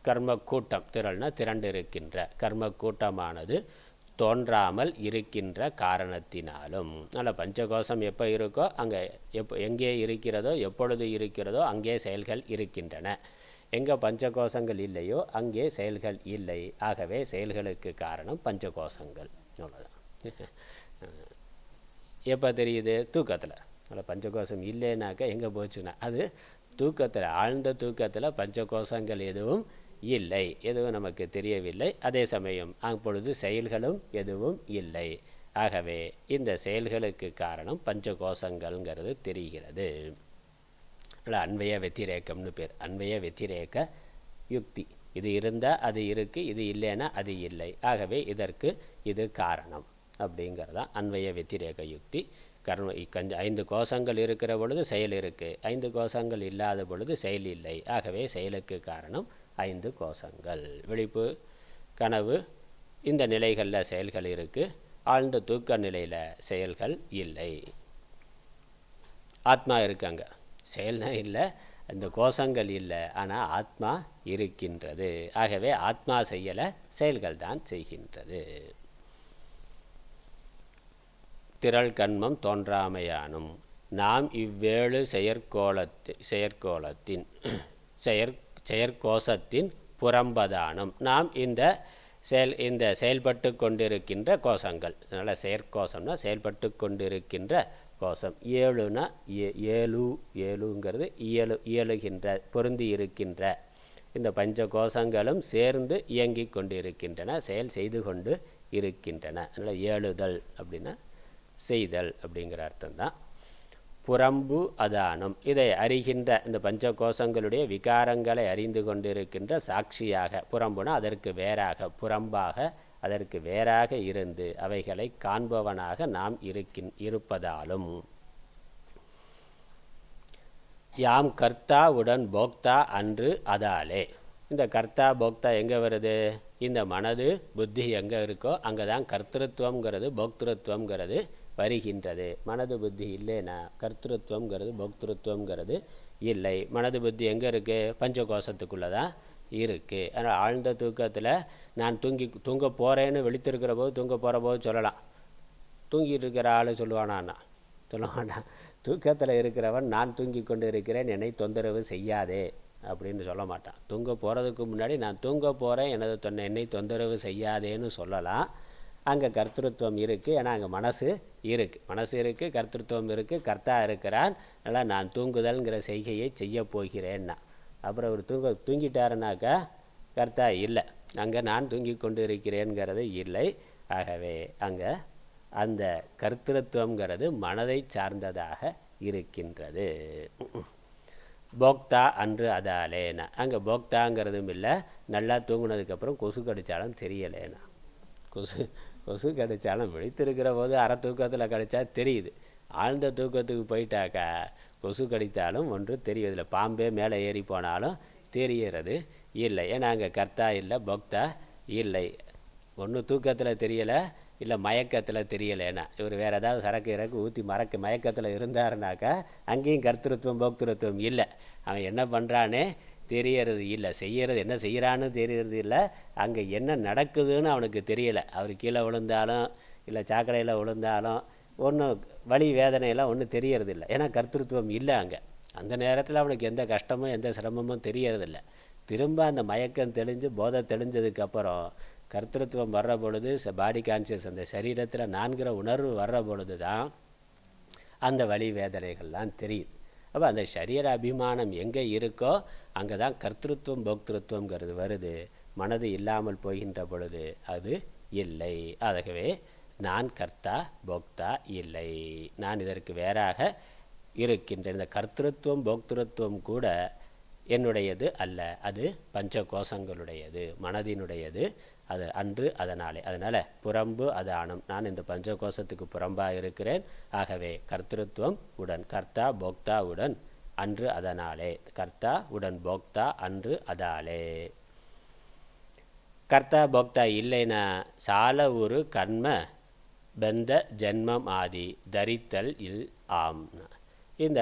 கர்ம கூட்டம், திரள்னா திரண்டு இருக்கின்ற கர்ம கூட்டமானது தோன்றாமல் இருக்கின்ற காரணத்தினாலும். அதனால் பஞ்சகோஷம் எப்போ இருக்கோ அங்கே, எங்கே இருக்கிறதோ, எப்பொழுது இருக்கிறதோ அங்கே செயல்கள் இருக்கின்றன. எங்கே பஞ்சகோஷங்கள் இல்லையோ அங்கே செயல்கள் இல்லை. ஆகவே செயல்களுக்கு காரணம் பஞ்சகோஷங்கள். அவ்வளோதான். எப்போ தெரியுது? தூக்கத்தில். அதனால் பஞ்சகோஷம் இல்லைனாக்கா எங்கே போச்சுன்னா, அது தூக்கத்தில், ஆழ்ந்த தூக்கத்தில் பஞ்சகோஷங்கள் எதுவும் இல்லை, எதுவும் நமக்கு தெரியவில்லை. அதே சமயம் அப்பொழுது செயல்களும் எதுவும் இல்லை. ஆகவே இந்த செயல்களுக்கு காரணம் பஞ்சகோஷங்கள்ங்கிறது தெரிகிறது. அன்வய வெத்திரேக்கம்னு பேர். அன்வய வெத்திரேக்க யுக்தி. இது இருந்தால் அது இருக்குது, இது இல்லைன்னா அது இல்லை. ஆகவே இதற்கு இது காரணம் அப்படிங்கிறதான் அன்வய வெத்திரேக யுக்தி. கர்ம 5 கோஷங்கள் இருக்கிற பொழுது செயல் இருக்குது, 5 கோஷங்கள் இல்லாத பொழுது செயல் இல்லை. ஆகவே செயலுக்கு காரணம் 5 கோஷங்கள். விழிப்பு, கனவு இந்த நிலைகளில் செயல்கள் இருக்குது, ஆழ்ந்த தூக்க நிலையில் செயல்கள் இல்லை. ஆத்மா இருக்காங்க, செயல்தான் இல்லை, அந்த கோஷங்கள் இல்லை, ஆனால் ஆத்மா இருக்கின்றது. ஆகவே ஆத்மா செய்யலை, செயல்கள் தான் செய்கின்றது. திரள் கண்மம் தோன்றாமையானும் நாம் இவ்வேழு செயற்கோளத்தின் செயற்கோஷத்தின் புறம்பதானும். நாம் இந்த செயல்பட்டு கொண்டிருக்கின்ற கோஷங்கள், அதனால் செயற்கோஷம்னா செயல்பட்டு கொண்டிருக்கின்ற கோஷம். ஏழுனா ஏழுங்கிறது இயலுகின்ற, பொருந்தி இருக்கின்ற இந்த பஞ்ச கோஷங்களும் சேர்ந்து இயங்கி கொண்டிருக்கின்றன, செயல் செய்து கொண்டு இருக்கின்றன. அதனால் ஏழுதல் அப்படின்னா செய்தல் அப்படிங்கிற அர்த்தம்தான். புறம்பு அதானம், இதை அறிகின்ற இந்த பஞ்ச கோஷங்களுடைய விகாரங்களை அறிந்து கொண்டிருக்கின்ற சாட்சியாக, புறம்புனா அதற்கு வேறாக, புறம்பாக அதற்கு வேறாக இருந்து அவைகளை காண்பவனாக நாம் இருப்பதாலும். யாம் கர்த்தா உடன் போக்தா அன்று அதாலே. இந்த கர்த்தா போக்தா எங்கே வருது? இந்த மனது புத்தி எங்கே இருக்கோ அங்கே தான் கர்த்திருவங்கிறது போக்திருத்துவங்கிறது வருகின்றது. மனது புத்தி இல்லைன்னா கர்த்திருவங்கிறது போக்திருத்துவங்கிறது இல்லை. மனது புத்தி எங்கே இருக்குது? பஞ்சகோஷத்துக்குள்ளே தான் இருக்குது. அதனால் ஆழ்ந்த தூக்கத்தில் நான் தூங்க போகிறேன்னு விழித்திருக்கிற போது, தூங்க போகிற போது சொல்லலாம். தூங்கிட்டு இருக்கிற ஆள் சொல்லுவானா? சொல்ல வேண்டாம். தூக்கத்தில் இருக்கிறவன் நான் தூங்கி கொண்டு இருக்கிறேன், என்னை தொந்தரவு செய்யாதே அப்படின்னு சொல்ல மாட்டான். தூங்க போகிறதுக்கு முன்னாடி நான் தூங்க போகிறேன், என்னை தொந்தரவு செய்யாதேன்னு சொல்லலாம். அங்கே கர்த்திருவம் இருக்குது, ஏன்னா அங்கே மனசு இருக்குது, கர்த்திருவம் இருக்குது, கர்த்தா இருக்கிறான். அதனால் நான் தூங்குதல்ங்கிற செய்கையை செய்ய போகிறேன்னா, அப்புறம் அவர் தூங்கிட்டாருனாக்கா கர்த்தா இல்லை, அங்கே நான் தூங்கி கொண்டு இருக்கிறேங்கிறது இல்லை. ஆகவே அங்கே அந்த கர்த்திருவங்கிறது மனதை சார்ந்ததாக இருக்கின்றது. போக்தா அன்று அதாலேனா, அங்கே போக்தாங்கிறதும் இல்லை. நல்லா தூங்குனதுக்கப்புறம் கொசு கடித்தாலும் தெரியலேனா. கொசு கடித்தாலும் விழித்திருக்கிற போது அரை தூக்கத்தில் கடித்தா தெரியுது. ஆழ்ந்த தூக்கத்துக்கு போயிட்டாக்கா கொசு கடித்தாலும் ஒன்று தெரிவதில்லை. பாம்பே மேலே ஏறி போனாலும் தெரியறது இல்லை. ஏன்னா அங்கே கர்த்தா இல்லை, போக்தா இல்லை. ஒன்று தூக்கத்தில் தெரியலை, இல்லை மயக்கத்தில் தெரியலைன்னா. இவர் வேறு ஏதாவது சரக்கு ஊற்றி மயக்கத்தில் இருந்தாருனாக்கா அங்கேயும் கர்த்திருவம் போக்திருத்துவம் இல்லை. அவன் என்ன பண்ணுறானே தெரியறது இல்லை, செய்கிறது என்ன செய்கிறான்னு தெரியறது இல்லை, அங்கே என்ன நடக்குதுன்னு அவனுக்கு தெரியலை. அவர் கீழே விழுந்தாலும் இல்லை சாக்கடையில் விழுந்தாலும் ஒன்றும் வலி வேதனையெல்லாம் ஒன்றும் தெரியறது இல்லை. ஏன்னா கர்த்திருவம் இல்லை அங்கே. அந்த நேரத்தில் அவனுக்கு எந்த கஷ்டமும் எந்த சிரமமும் தெரியறதில்லை. திரும்ப அந்த மயக்கம் தெளிஞ்சு போதை தெளிஞ்சதுக்கப்புறம் கர்த்திருவம் வர்ற பொழுது பாடி கான்சியஸ், அந்த சரீரத்தில் நான்கிற உணர்வு வர்ற பொழுது தான் அந்த வலி வேதனைகள்லாம் தெரியுது. அப்போ அந்த சரீர அபிமானம் எங்கே இருக்கோ அங்கே தான் கர்த்திருவம் போக்திருத்துவங்கிறது வருது. மனது இல்லாமல் போகின்ற பொழுது அது இல்லை. ஆகவே நான் கர்த்தா போக்தா இல்லை, நான் இதற்கு வேறாக இருக்கின்றேன். இந்த கர்த்திருவம் போக்திருத்துவம் கூட என்னுடையது அல்ல, அது பஞ்ச கோஷங்களுடையது, மனதினுடையது. அது அன்று அதனாலே. அதனால் புறம்பு அதானம், நான் இந்த பஞ்ச கோஷத்துக்கு புறம்பாக இருக்கிறேன். ஆகவே கர்த்திருவம் உடன் கர்த்தா போக்தா உடன் அன்று அதனாலே, கர்த்தா உடன் போக்தா அன்று அதாலே. கர்த்தா போக்தா இல்லைன்னா சால ஒரு கர்ம பந்த ஜென்மம் ஆதி தரித்தல் இல் ஆம். இந்த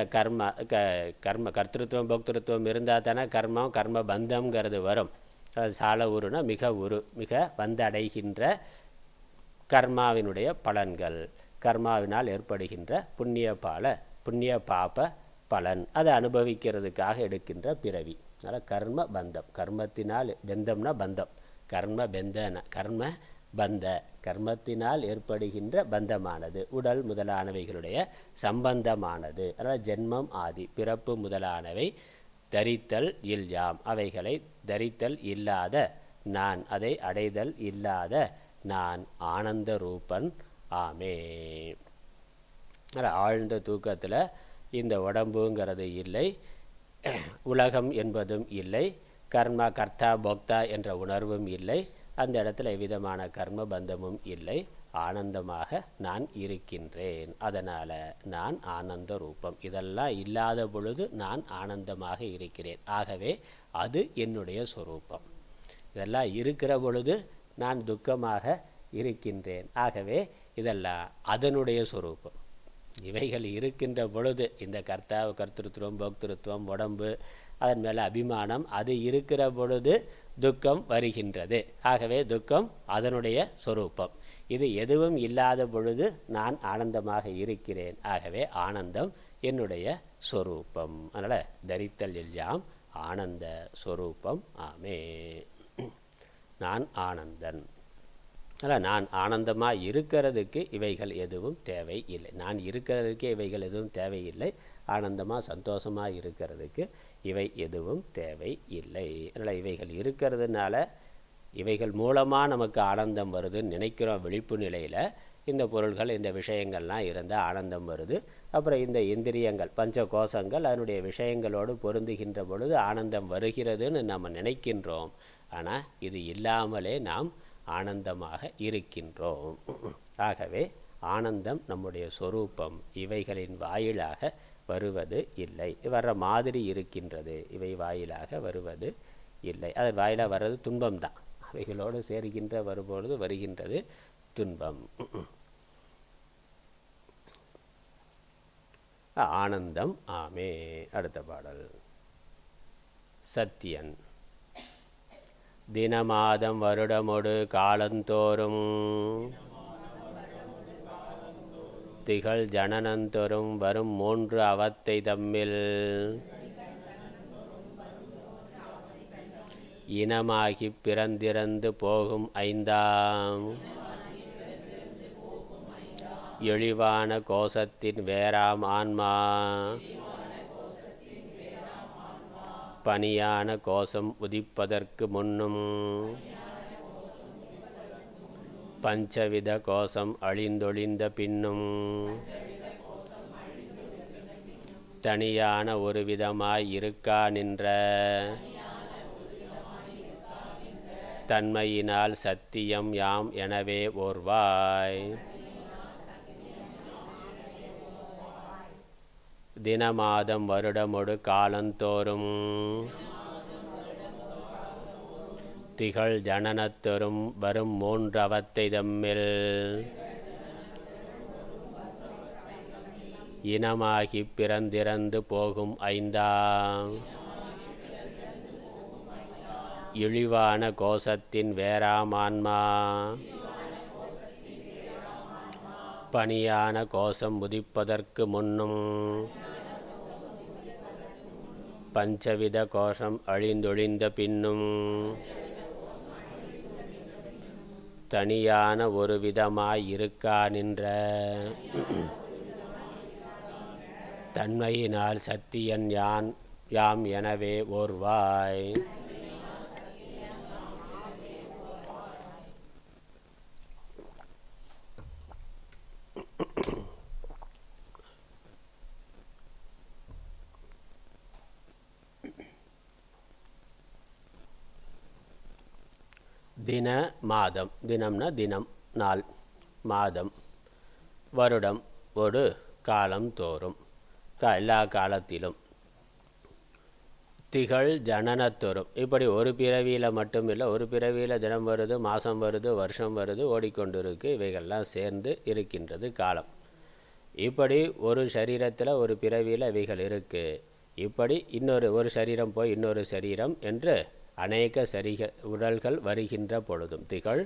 கர்த்திருவம் போக்திருத்துவம் இருந்தால் தானே கர்ம பந்தம்ங்கிறது வரும். சால உருனா மிக வந்தடைகின்ற கர்மாவினுடைய பலன்கள், கர்மாவினால் ஏற்படுகின்ற புண்ணிய பாப பலன், அதை அனுபவிக்கிறதுக்காக எடுக்கின்ற பிறவி. அதனால் கர்ம பந்தம், கர்மத்தினால் பந்தம்னா பந்தம், கர்ம பெந்தன கர்ம பந்த, கர்மத்தினால் ஏற்படுகின்ற பந்தமானது, உடல் முதலானவைகளுடைய சம்பந்தமானது. அதனால் ஜென்மம் ஆதி பிறப்பு முதலானவை தரித்தல் இல்யாம், அவைகளை தரித்தல் இல்லாத நான், அதை அடைதல் இல்லாத நான் ஆனந்த ரூபன் ஆமே. ஆழ்ந்த தூக்கத்தில் இந்த உடம்புங்கிறது இல்லை, உலகம் என்பதும் இல்லை, கர்மா கர்த்தா போக்தா என்ற உணர்வும் இல்லை, அந்த இடத்துல எவ்விதமான கர்ம பந்தமும் இல்லை, ஆனந்தமாக நான் இருக்கின்றேன். அதனால் நான் ஆனந்த ரூபம். இதெல்லாம் இல்லாத பொழுது நான் ஆனந்தமாக இருக்கிறேன். ஆகவே அது என்னுடைய சொரூபம். இதெல்லாம் இருக்கிற பொழுது நான் துக்கமாக இருக்கின்றேன். ஆகவே இதெல்லாம் அதனுடைய சொரூபம். இவைகள் இருக்கின்ற பொழுது இந்த கர்த்திருத்துவம் போக்திருத்துவம் உடம்பு அதன் மேலே அபிமானம் அது இருக்கிற பொழுது துக்கம் வருகின்றது. ஆகவே துக்கம் அதனுடைய சொரூபம். இது எதுவும் இல்லாத பொழுது நான் ஆனந்தமாக இருக்கிறேன். ஆகவே ஆனந்தம் என்னுடைய சொரூபம். அதனால் தரித்தல் எல்லாம் ஆனந்த சொரூபம் ஆமே. நான் ஆனந்தன். அதனால் நான் ஆனந்தமாக இருக்கிறதுக்கு இவைகள் எதுவும் தேவை இல்லை. நான் இருக்கிறதுக்கு இவைகள் எதுவும் தேவையில்லை. ஆனந்தமாக சந்தோஷமாக இருக்கிறதுக்கு இவை எதுவும் தேவை இல்லை. அதனால் இவைகள் இருக்கிறதுனால இவைகள் மூலமாக நமக்கு ஆனந்தம் வருதுன்னு நினைக்கிறோம். விழிப்பு நிலையில் இந்த பொருள்கள் இந்த விஷயங்கள்லாம் இருந்தால் ஆனந்தம் வருது. அப்புறம் இந்த இந்திரியங்கள் பஞ்ச கோஷங்கள் அதனுடைய விஷயங்களோடு பொருந்துகின்ற பொழுது ஆனந்தம் வருகிறதுன்னு நம்ம நினைக்கின்றோம். ஆனால் இது இல்லாமலே நாம் ஆனந்தமாக இருக்கின்றோம். ஆகவே ஆனந்தம் நம்முடைய சொரூபம். இவைகளின் வாயிலாக வருவது இல்லை. வர்ற மாதிரி இருக்கின்றது, இவை வாயிலாக வருவது இல்லை. அதன் வாயிலாக வர்றது துன்பம்தான். அவைகளோடு சேர்கின்ற வரும்பொழுது வருகின்றது துன்பம். ஆனந்தம் ஆமே. அடுத்த பாடல். சத்தியன். தினமாதம் வருடமொடு காலந்தோறும் திகழ் ஜனனந்தோறும் வரும் 3 அவத்தை தம்மில் இனமாகி பிறந்திறந்து போகும் 5ஆம் எழிவான கோஷத்தின் வேறாம் ஆன்மா பனியான கோஷம் உதிப்பதற்கு முன்னும் பஞ்சவித கோஷம் அழிந்தொழிந்த பின்னும் தனியான ஒரு விதமாய் இருக்கா நின்ற தன்மையினால் சத்தியம் யாம் எனவே ஓர்வாய். தினமாதம் வருடமொடு காலந்தோறும் திகழ் ஜனனத்தொரும் வரும் 3 அவத்தை தம்மில் இனமாகி பிறந்திறந்து போகும் 5ஆம் இழிவான கோஷத்தின் வேறாம் ஆன்மா பனியான கோஷம் உதிப்பதற்கு முன்னும் பஞ்சவித கோஷம் அழிந்தொழிந்த பின்னும் தனியான ஒரு விதமாய் இருக்கா நின்ற தன்மையினால் சத்தியன் யாம் எனவே ஓர்வாய். தின மாதம். தினம்னா தினம் நாள், மாதம், வருடம் ஒரு காலம் தோறும் எல்லா காலத்திலும் திகழ் ஜனனத்தோறும் இப்படி ஒரு பிறவியில் மட்டும் இல்லை, ஒரு பிறவியில் தினம் வருது, மாதம் வருது, வருஷம் வருது, ஓடிக்கொண்டிருக்கு. இவைகள்லாம் சேர்ந்து இருக்கின்றது காலம். இப்படி ஒரு சரீரத்தில் ஒரு பிறவியில் இவைகள் இருக்குது. இப்படி ஒரு சரீரம் போய் இன்னொரு சரீரம் என்று அநேக உடல்கள் வருகின்ற பொழுதும் திகழ்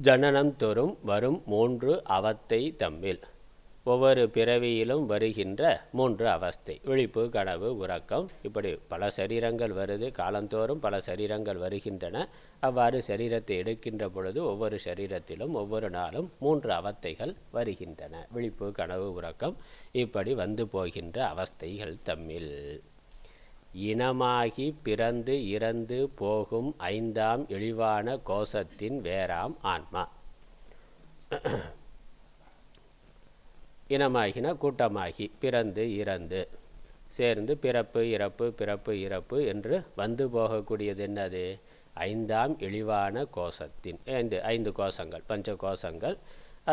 ஜனனம் தோறும் வரும் 3 அவத்தை தம்மில் ஒவ்வொரு பிறவியிலும் வருகின்ற 3 அவஸ்தை, விழிப்பு, கனவு, உறக்கம். இப்படி பல சரீரங்கள் வருது, காலந்தோறும் பல சரீரங்கள் வருகின்றன. அவ்வாறு சரீரத்தை எடுக்கின்ற பொழுது ஒவ்வொரு சரீரத்திலும் ஒவ்வொரு நாளும் 3 அவத்தைகள் வருகின்றன. விழிப்பு, கனவு, உறக்கம். இப்படி வந்து போகின்ற அவஸ்தைகள் தம்மில் இனமாகி பிறந்து இறந்து போகும் 5ஆம் இழிவான கோஷத்தின் வேறாம் ஆன்மா. இனமாகின கூட்டமாகி, பிறந்து இறந்து சேர்ந்து பிறப்பு இறப்பு பிறப்பு இறப்பு என்று வந்து போகக்கூடியது என்னது? ஐந்தாம் இழிவான கோஷத்தின் ஐந்து கோஷங்கள், பஞ்ச கோஷங்கள்.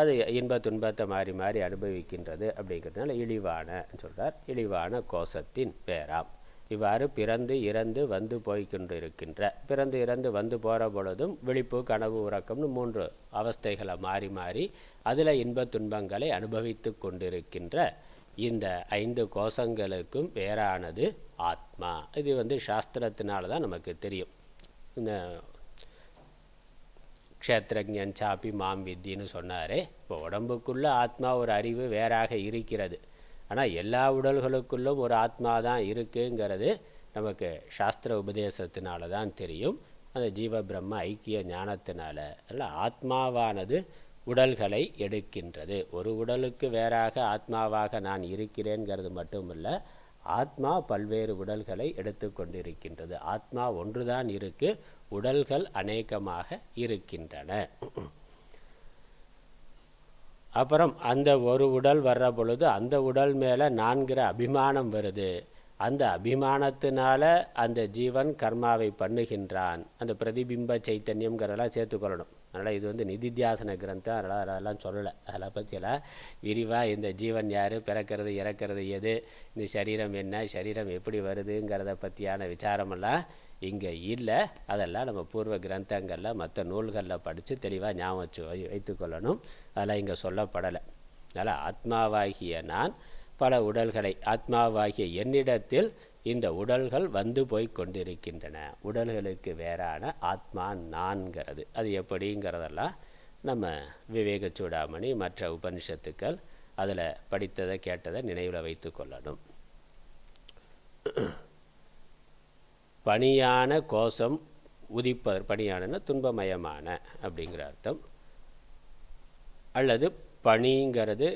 அது இன்ப துன்பத்தை மாறி மாறி அனுபவிக்கின்றது. அப்படிங்கிறதுனால இழிவான சொல்கிறார். இழிவான கோஷத்தின் பேராம். இவ்வாறு பிறந்து இறந்து வந்து போய்கொண்டு இருக்கின்ற, பிறந்து இறந்து வந்து போகிற பொழுதும் விழிப்பு கனவு உறக்கம்னு 3 அவஸ்தைகளை மாறி மாறி அதில் இன்ப துன்பங்களை அனுபவித்து கொண்டிருக்கின்ற இந்த 5 கோஷங்களுக்கும் வேறானது ஆத்மா. இது சாஸ்திரத்தினால தான் நமக்கு தெரியும். இந்த க்ஷேத்ரஜன் சாப்பி மாம் வித்தின்னு சொன்னாரே, இப்போ உடம்புக்குள்ளே ஆத்மா ஒரு அறிவு வேறாக இருக்கிறது. ஆனால் எல்லா உடல்களுக்குள்ளும் ஒரு ஆத்மா தான் இருக்குங்கிறது நமக்கு சாஸ்திர உபதேசத்தினால தான் தெரியும். அந்த ஜீவ பிரம்ம ஐக்கிய ஞானத்தினால. அதனால் ஆத்மாவானது உடல்களை எடுக்கின்றது. ஒரு உடலுக்கு வேறாக ஆத்மாவாக நான் இருக்கிறேங்கிறது மட்டுமில்லை, ஆத்மா பல்வேறு உடல்களை எடுத்து கொண்டிருக்கின்றது. ஆத்மா ஒன்றுதான் இருக்கு, உடல்கள் அநேகமாக இருக்கின்றன. அப்புறம் அந்த ஒரு உடல் வர்ற பொழுது அந்த உடல் மேலே நான்கிற அபிமானம் வருது. அந்த அபிமானத்தினால அந்த ஜீவன் கர்மாவை பண்ணுகின்றான். அந்த பிரதிபிம்ப சைத்தன்யம்ங்கிறதெல்லாம் சேர்த்துக்கொள்ளணும். அதனால் இது நிதித்தியாசன கிரந்தம், அதனால் அதெல்லாம் சொல்லலை. அதெல்லாம் பற்றியெல்லாம் விரிவாக இந்த ஜீவன் யார், பிறக்கிறது இறக்கிறது எது, இந்த சரீரம் என்ன, சரீரம் எப்படி வருதுங்கிறத பற்றியான விசாரமெல்லாம் இங்கே இல்லை. அதெல்லாம் நம்ம பூர்வ கிரந்தங்களில் மற்ற நூல்களில் படித்து தெளிவாக ஞாபகம் வைத்துக்கொள்ளணும். அதெல்லாம் இங்கே சொல்லப்படலை. அதனால் ஆத்மாவாகிய நான் பல உடல்களை, ஆத்மாவாகிய என்னிடத்தில் இந்த உடல்கள் வந்து போய் கொண்டிருக்கின்றன. உடல்களுக்கு வேறான ஆத்மா நான்கிறது. அது எப்படிங்கிறதெல்லாம் நம்ம விவேக சூடாமணி மற்ற உபனிஷத்துக்கள் அதில் படித்ததை கேட்டதை நினைவில் வைத்து கொள்ளணும். பணியான கோஷம் உதிப்பதற்கு, பணியானன்னா துன்பமயமான அப்படிங்கிற அர்த்தம். அல்லது பணிங்கிறது,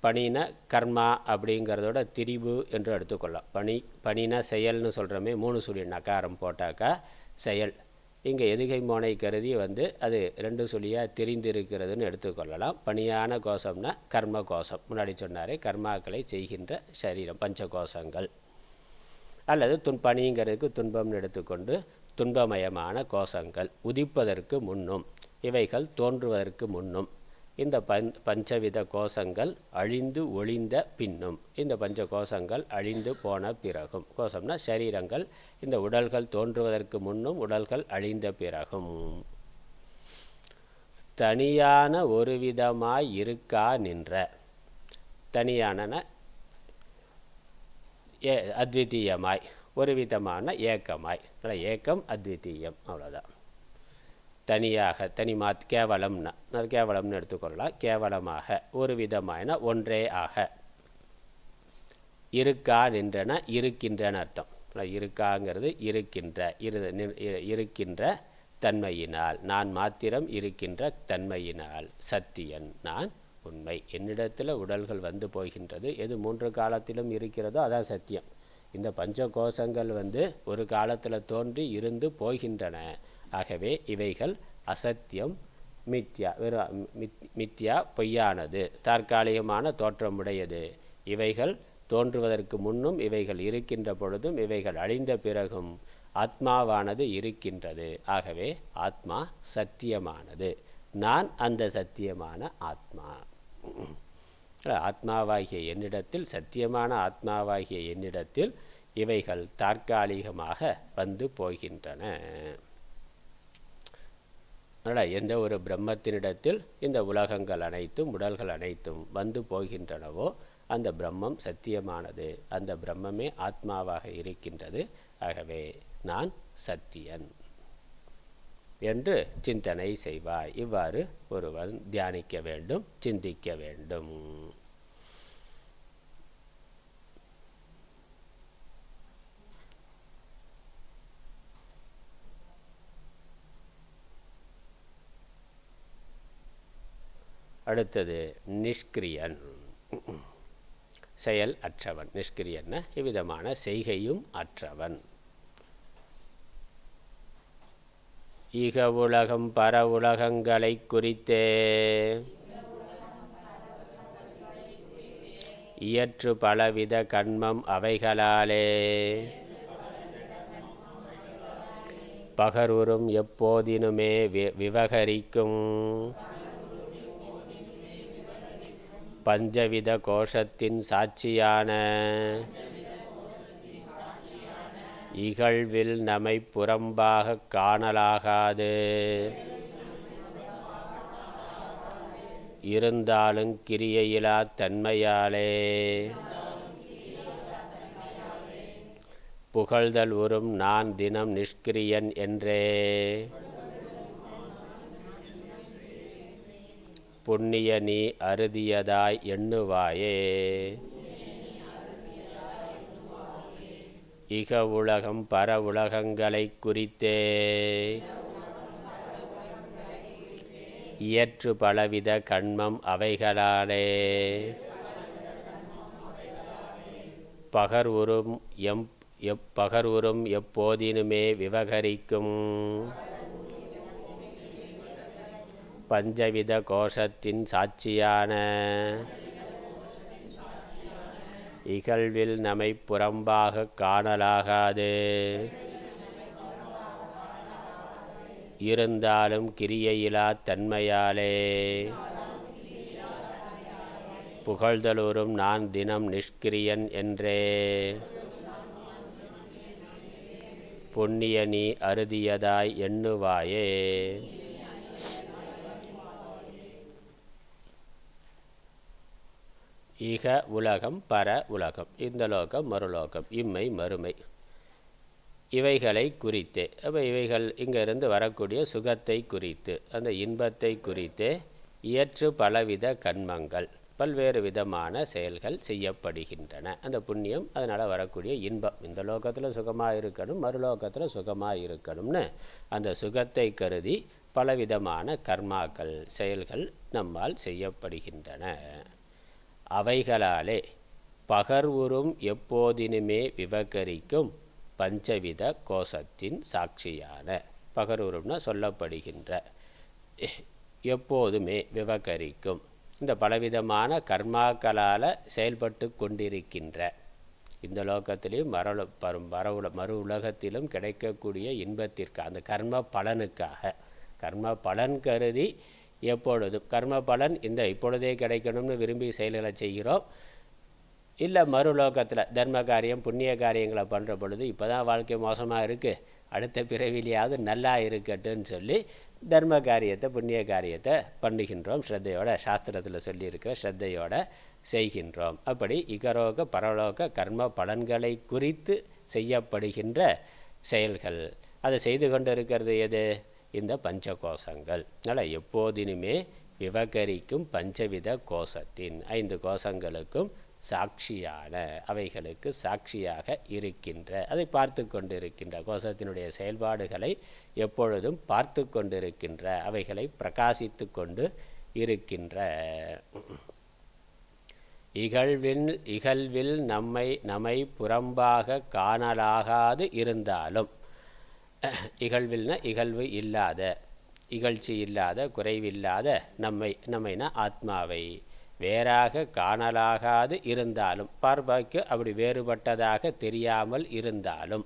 பணின கர்மா அப்படிங்கிறதோட திரிபு என்று எடுத்துக்கொள்ளலாம். பணினா செயல்னு சொல்கிறோமே, 3 சொல்லி நகாரம் போட்டாக்கா செயல். இங்கே எதுகை மோனை கருதி அது 2 சொல்லியாக திரிந்திருக்கிறதுன்னு எடுத்துக்கொள்ளலாம். பணியான கோஷம்னா கர்ம கோஷம், முன்னாடி சொன்னாரே, கர்மாக்களை செய்கின்ற சரீரம், பஞ்ச கோஷங்கள். அல்லது பணிங்கிறதுக்கு துன்பம்னு எடுத்துக்கொண்டு துன்பமயமான கோஷங்கள். உதிப்பதற்கு முன்னும், இவைகள் தோன்றுவதற்கு முன்னும். இந்த பஞ்சவித கோஷங்கள் அழிந்து ஒளிந்த பின்னும். இந்த பஞ்ச கோஷங்கள் அழிந்து போன பிறகும். கோஷம்னா சரீரங்கள். இந்த உடல்கள் தோன்றுவதற்கு முன்னும், உடல்கள் அழிந்த பிறகும். தனியான ஒரு விதமாய் இருக்கா நின்ற. தனியான அத்விதீயமாய், ஒரு விதமான ஏக்கமாய். ஏக்கம் அத்விதீயம், அவ்வளோதான். தனியாக, கேவலம்னா கேவலம்னு எடுத்துக்கொள்ளலாம். கேவலமாக, ஒரு விதமான ஒன்றே ஆக. இருக்கா நின்றன இருக்கின்றன அர்த்தம். இருக்காங்கிறது இருக்கின்ற தன்மையினால், நான் மாத்திரம் இருக்கின்ற தன்மையினால். சத்தியன் நான், உண்மை. என்னிடத்தில் உடல்கள் வந்து போகின்றது. எது 3 காலத்திலும் இருக்கிறதோ அதான் சத்தியம். இந்த பஞ்ச கோஷங்கள் ஒரு காலத்தில் தோன்றி இருந்து போகின்றன. ஆகவே இவைகள் அசத்தியம், மித்யா, வெறும் மித்யா, பொய்யானது, தற்காலிகமான தோற்றமுடையது. இவைகள் தோன்றுவதற்கு முன்னும், இவைகள் இருக்கின்ற பொழுதும், இவைகள் அழிந்த பிறகும் ஆத்மாவானது இருக்கின்றது. ஆகவே ஆத்மா சத்தியமானது. நான் அந்த சத்தியமான ஆத்மா. ஆத்மாவாகிய என்னிடத்தில், சத்தியமான ஆத்மாவாகிய என்னிடத்தில் இவைகள் தற்காலிகமாக வந்து போகின்றன. அதனால் எந்த ஒரு பிரம்மத்தினிடத்தில் இந்த உலகங்கள் அனைத்தும், உடல்கள் அனைத்தும் வந்து போகின்றனவோ அந்த பிரம்மம் சத்தியமானது. அந்த பிரம்மமே ஆத்மாவாக இருக்கின்றது. ஆகவே நான் சத்தியன் என்று சிந்தனை செய்வாய். இவ்வாறு ஒருவன் தியானிக்க வேண்டும், சிந்திக்க வேண்டும். அடுத்தது நிஷ்கிரியன், செயல் அற்றவன். நிஷ்கிரியன்னா இவ்விதமான செய்கையும் அற்றவன். ஈக உலகம் பர உலகங்களை குறித்தே இயற்று பலவித கண்மம் அவைகளாலே பகருறும் எப்போதினுமே விவகரிக்கும் பஞ்சவித கோஷத்தின் சாட்சியான இகழ்வில் நமை புறம்பாக காணலாகாது இருந்தாலும் கிரியையிலா தன்மையாலே புகழ்தல் உறும் நான் தினம் நிஷ்கிரியன் என்றே புண்ணிய நீ அறுதியதாய் எண்ணுவாயே. இக உலகம் பர உலகங்களைக் குறித்தே இயற்று பலவித கண்மம் அவைகளாலே பகர் உறும் எப்போதினுமே விவகரிக்கும் பஞ்சவித கோஷத்தின் சாட்சியான இகழ்வில் நமை புறம்பாக காணலாகாது இருந்தாலும் கிரியையிலா தன்மையாலே புகழ்தலுறும் நான் தினம் நிஷ்கிரியன் என்றே புண்ணிய நீ அறுதியதாய் எண்ணுவாயே. இக உலகம் பர உலகம், இந்த லோகம் மறுலோகம், இம்மை மறுமை, இவைகளை குறித்தே. அப்போ இவைகள் இங்கிருந்து வரக்கூடிய சுகத்தை குறித்து, அந்த இன்பத்தை குறித்தே இயற்று பலவித கண்மங்கள், பல்வேறு விதமான செயல்கள் செய்யப்படுகின்றன. அந்த புண்ணியம் அதனால் வரக்கூடிய இன்பம், இந்த லோகத்தில் சுகமாக இருக்கணும், மறுலோகத்தில் சுகமாக இருக்கணும்னு அந்த சுகத்தை கருதி பலவிதமான கர்மாக்கள் செயல்கள் நம்மால் செய்யப்படுகின்றன. அவைகளாலே பகர்வுறும் எப்போதினுமே விவகரிக்கும் பஞ்சவித கோஷத்தின் சாட்சியான, பகர்வுறும்னா சொல்லப்படுகின்ற, எப்போதுமே விவகரிக்கும், இந்த பலவிதமான கர்மாக்களால் செயல்பட்டு கொண்டிருக்கின்ற, இந்த லோகத்திலையும் மறு உலகத்திலும் கிடைக்கக்கூடிய இன்பத்திற்கு, அந்த கர்ம பலனுக்காக, கர்ம பலன் கருதி எப்பொழுதும் கர்ம பலன் இந்த இப்பொழுதே கிடைக்கணும்னு விரும்பி செயல்களை செய்கிறோம். இல்லை மறுலோகத்தில் தர்ம காரியம் புண்ணிய காரியங்களை பண்ணுற பொழுது இப்போ தான் வாழ்க்கை மோசமாக இருக்குது, அடுத்த பிறவிலையாவது நல்லா இருக்கட்டுன்னு சொல்லி தர்ம காரியத்தை புண்ணிய காரியத்தை பண்ணுகின்றோம். ஸ்ரத்தையோட, சாஸ்திரத்தில் சொல்லியிருக்கிற ஸ்ரத்தையோடு செய்கின்றோம். அப்படி இகரோக பரலோக கர்ம பலன்களை குறித்து செய்யப்படுகின்ற செயல்கள், அதை செய்து கொண்டு இருக்கிறது எது? இந்த பஞ்சகோஷங்கள். அதனால் எப்போதினுமே விவகரிக்கும் பஞ்சவித கோஷத்தின், 5 கோஷங்களுக்கும் சாட்சியான, அவைகளுக்கு சாட்சியாக இருக்கின்ற, அதை பார்த்து கொண்டிருக்கின்ற, கோஷத்தினுடைய செயல்பாடுகளை எப்பொழுதும் பார்த்து கொண்டிருக்கின்ற, அவைகளை பிரகாசித்து கொண்டு இருக்கின்ற. இகழ்வில் நம்மை புறம்பாக காணலாகாது இருந்தாலும், இகழ்வில்னா இகழ்வு இல்லாத, இகழ்ச்சி இல்லாத, குறைவில்லாத நம்மைனா ஆத்மாவை வேறாக காணலாகாது இருந்தாலும், பார்வைக்கு அப்படி வேறுபட்டதாக தெரியாமல் இருந்தாலும்,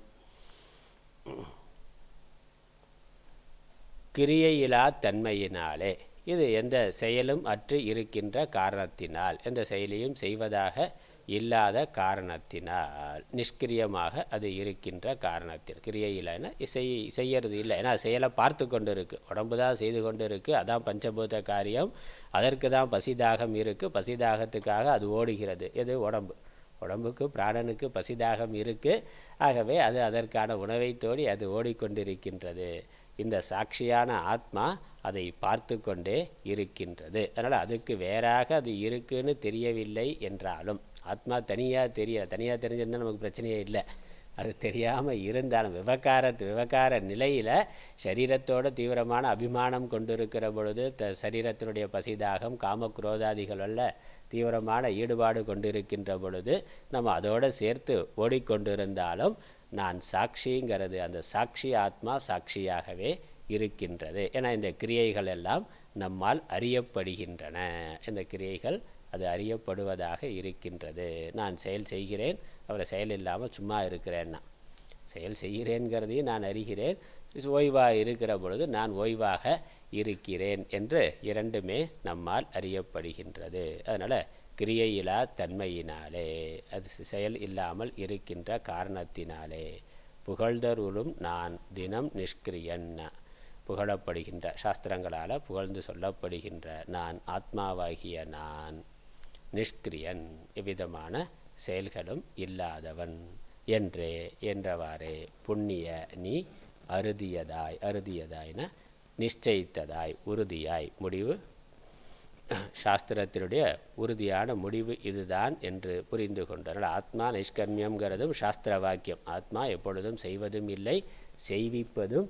கிரியையிலா தன்மையினாலே, இது எந்த செயலும் அற்று இருக்கின்ற காரணத்தினால், எந்த செயலையும் செய்வதாக இல்லாத காரணத்தினால், நிஷ்கிரியமாக அது இருக்கின்ற காரணத்தில், கிரியையில்னா செய்யறது இல்லை, ஏன்னா செயலை பார்த்து கொண்டு இருக்குது, உடம்பு தான் செய்து கொண்டு இருக்குது, அதான் பஞ்சபூத காரியம், அதற்கு தான் பசிதாகம் இருக்குது, பசிதாகத்துக்காக அது ஓடுகிறது. எது? உடம்புக்கு பிராணனுக்கு பசிதாகம் இருக்குது, ஆகவே அது அதற்கான உணவை தேடி அது ஓடிக்கொண்டிருக்கின்றது. இந்த சாட்சியான ஆத்மா அதை பார்த்து கொண்டே இருக்கின்றது. அதனால் அதுக்கு வேறாக அது இருக்குன்னு தெரியவில்லை என்றாலும், ஆத்மா தனியாக தெரிஞ்சிருந்தால் நமக்கு பிரச்சனையே இல்லை. அது தெரியாமல் இருந்தாலும் விவகார நிலையில் சரீரத்தோட தீவிரமான அபிமானம் கொண்டிருக்கிற பொழுது, சரீரத்தினுடைய பசிதாகம் காமக்ரோதாதிகளல்ல தீவிரமான ஈடுபாடு கொண்டிருக்கின்ற பொழுது, நம்ம அதோடு சேர்த்து ஓடிக்கொண்டிருந்தாலும் நான் சாட்சிங்கிறது, அந்த சாட்சி ஆத்மா சாட்சியாகவே இருக்கின்றது. ஏன்னா இந்த கிரியைகள் எல்லாம் நம்மால் அறியப்படுகின்றன. இந்த கிரியைகள் அது அறியப்படுவதாக இருக்கின்றது. நான் செயல் செய்கிறேன், அவரை செயல் இல்லாமல் சும்மா இருக்கிறேன்னா, செயல் செய்கிறேன்கிறதையும் நான் அறிகிறேன், ஓய்வாக இருக்கிற பொழுது நான் ஓய்வாக இருக்கிறேன் என்று இரண்டுமே நம்மால் அறியப்படுகின்றது. அதனால் கிரியையிலா தன்மையினாலே, அது செயல் இல்லாமல் இருக்கின்ற காரணத்தினாலே. புகழ்தருளும் நான் தினம் நிஷ்கிரியன், புகழப்படுகின்ற சாஸ்திரங்களால் புகழ்ந்து சொல்லப்படுகின்ற நான், ஆத்மாவாகிய நான் நிஷ்கிரியன், எவ்விதமான செயல்களும் இல்லாதவன் என்றே என்றவாறே புண்ணிய நீ அறுதியதாய், அறுதியதாய்ன நிச்சயித்ததாய், உறுதியாய், முடிவு சாஸ்திரத்தினுடைய உறுதியான முடிவு இதுதான் என்று புரிந்து கொண்டார்கள். ஆத்மா நிஷ்கர்மியம்ங்கிறதும் சாஸ்திர வாக்கியம். ஆத்மா எப்பொழுதும் செய்வதும் இல்லை, செய்விப்பதும்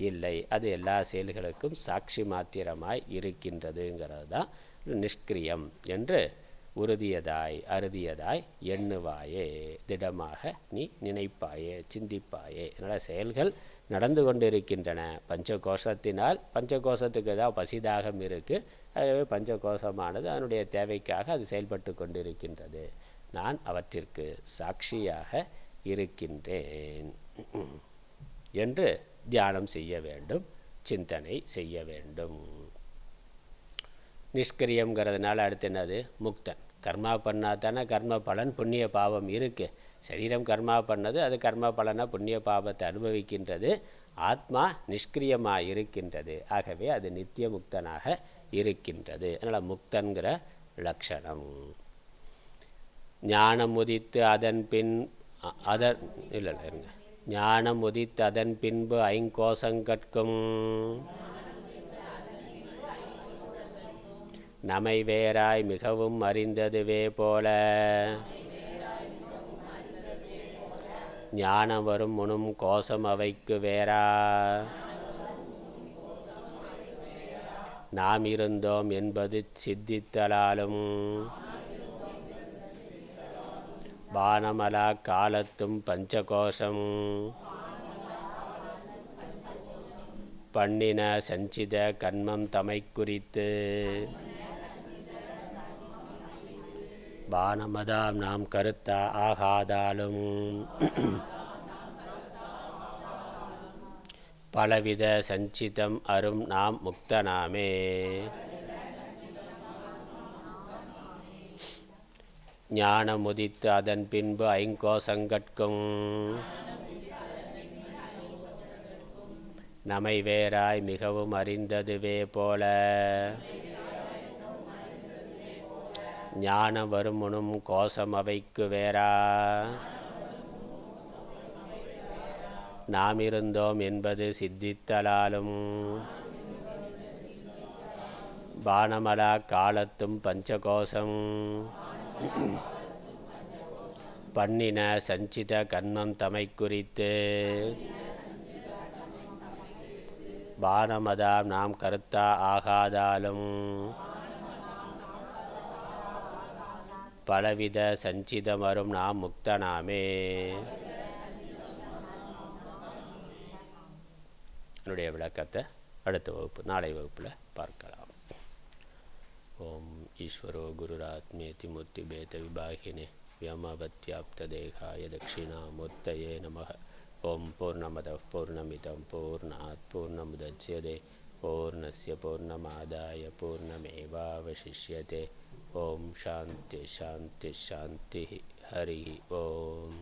இல்லை, அது எல்லா செயல்களுக்கும் சாட்சி மாத்திரமாய் இருக்கின்றதுங்கிறது தான் நிஷ்கிரியம் என்று உறுதியதாய் அறுதியதாய் எண்ணுவாயே, திடமாக நீ நினைப்பாயே, சிந்திப்பாயே. அதனால் செயல்கள் நடந்து கொண்டு இருக்கின்றன பஞ்சகோஷத்தினால். பஞ்சகோஷத்துக்கு தான் பசிதாகம் இருக்குது. ஆகவே பஞ்சகோஷமானது அதனுடைய தேவைக்காக அது செயல்பட்டு கொண்டிருக்கின்றது. நான் அவற்றிற்கு சாட்சியாக இருக்கின்றேன் என்று தியானம் செய்ய வேண்டும், சிந்தனை செய்ய வேண்டும். நிஷ்கிரியங்கிறதுனால அடுத்து என்னது? முக்தன். கர்மா பண்ணால் தானே கர்ம பலன் புண்ணிய பாவம் இருக்குது. சரீரம் கர்மா பண்ணது, அது கர்ம பலனை புண்ணிய பாவத்தை அனுபவிக்கின்றது. ஆத்மா நிஷ்கிரியமாக இருக்கின்றது. ஆகவே அது நித்திய முக்தனாக இருக்கின்றது. அதனால் முக்தன்கிற லட்சணம். ஞானம் உதித்து அதன் பின் இல்லை இருங்க, ஞானம் உதித்து அதன் பின்பு ஐங்கோசங்கட்கும் நமை வேறாய் மிகவும் அறிந்ததுவே போல ஞானம் வரும் முனும் கோஷம் அவைக்கு வேறா நாம் இருந்தோம் என்பது சித்தித்தலாலும் வானமலா காலத்தும் பஞ்சகோஷம் பண்ணின சஞ்சித கன்மம் தமை குறித்து வானமதாம் நாம் கருத்தா ஆகாதாலும் பலவித சஞ்சிதம் அரும் நாம் முக்தனாமே. ஞானம் உதித்து அதன் பின்பு ஐங்கோசங்கட்கும் நமை வேறாய் மிகவும் அறிந்ததுவே போல ஞானம் வருமுனும் கோஷம் அவைக்கு வேறா நாம் இருந்தோம் என்பது சித்தித்தலாலும் வானமலா காலத்தும் பஞ்சகோஷம் பண்ணின சஞ்சித கன்மம் தமை குறித்து வானமதாம் நாம் கருத்தா ஆகாதாலும் பலவித சஞ்சிதமரும் நாம் முக்தனாமே. என்னுடைய விளக்கத்தை அடுத்த வகுப்பு, நாளை வகுப்பில் பார்க்கலாம். ஓம் ஈஸ்வரோ குருராத்மேதி மூர்த்தி பேத விபாகினே வியமவத்யாப்த தேகாய தட்சிணாமூர்த்தயே நமः. ஓம் பூர்ணமதः பூர்ணமிதம் பூர்ணாத் பூர்ணமுதச்யதே பூர்ணஸ்ய பூர்ணமாதாய பூர்ணமேவாவசிஷ்யதே. ஓம் சாந்தி சாந்தி சாந்தி. ஹரி ஓம்.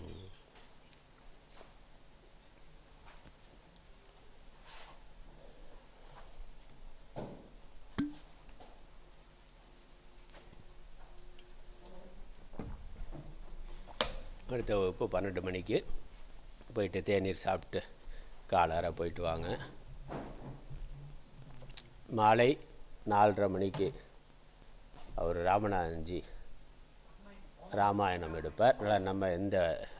அடுத்த வகுப்பு 12 மணிக்கு போயிட்டு தேநீர் சாப்பிட்டு காலார போயிட்டு வாங்க. மாலை 4:30 மணிக்கு அவர் ராமநாதன்ஜி ராமாயணம் எடுப்பார். நம்ம இந்த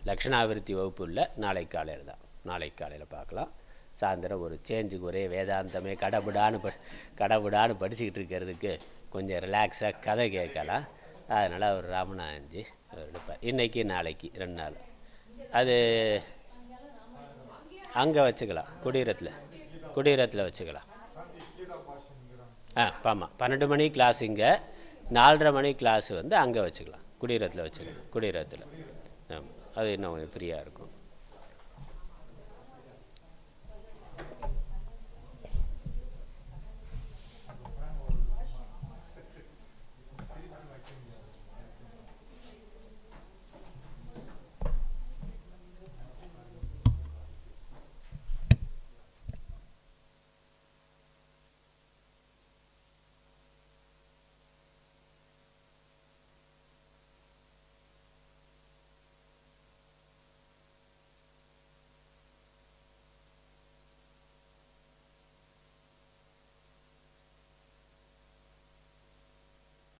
லக்ஷணாவிருத்தி வகுப்பு இல்லை, நாளை காலையில் தான். நாளை காலையில் பார்க்கலாம். சாயந்தரம் ஒரு சேஞ்சுக்கு ஒரே வேதாந்தமே கடவுடான்னு படிச்சுக்கிட்டு இருக்கிறதுக்கு கொஞ்சம் ரிலாக்ஸாக கதை கேட்கலாம். அதனால் அவர் ராமநாதன்ஜி எடுப்பார். இன்றைக்கி நாளைக்கு 2 நாள். அது அங்கே வச்சுக்கலாம், குடீரத்தில் வச்சுக்கலாம். ஆமாம் 12 மணி கிளாஸ் இங்கே, 4:30 மணி கிளாஸ் வந்து அங்கே வச்சுக்கலாம், குடியரத்தில் வச்சுக்கலாம். குடியரத்தில் ஆமாம், அது இன்னும் கொஞ்சம் ஃப்ரீயாக இருக்கும்.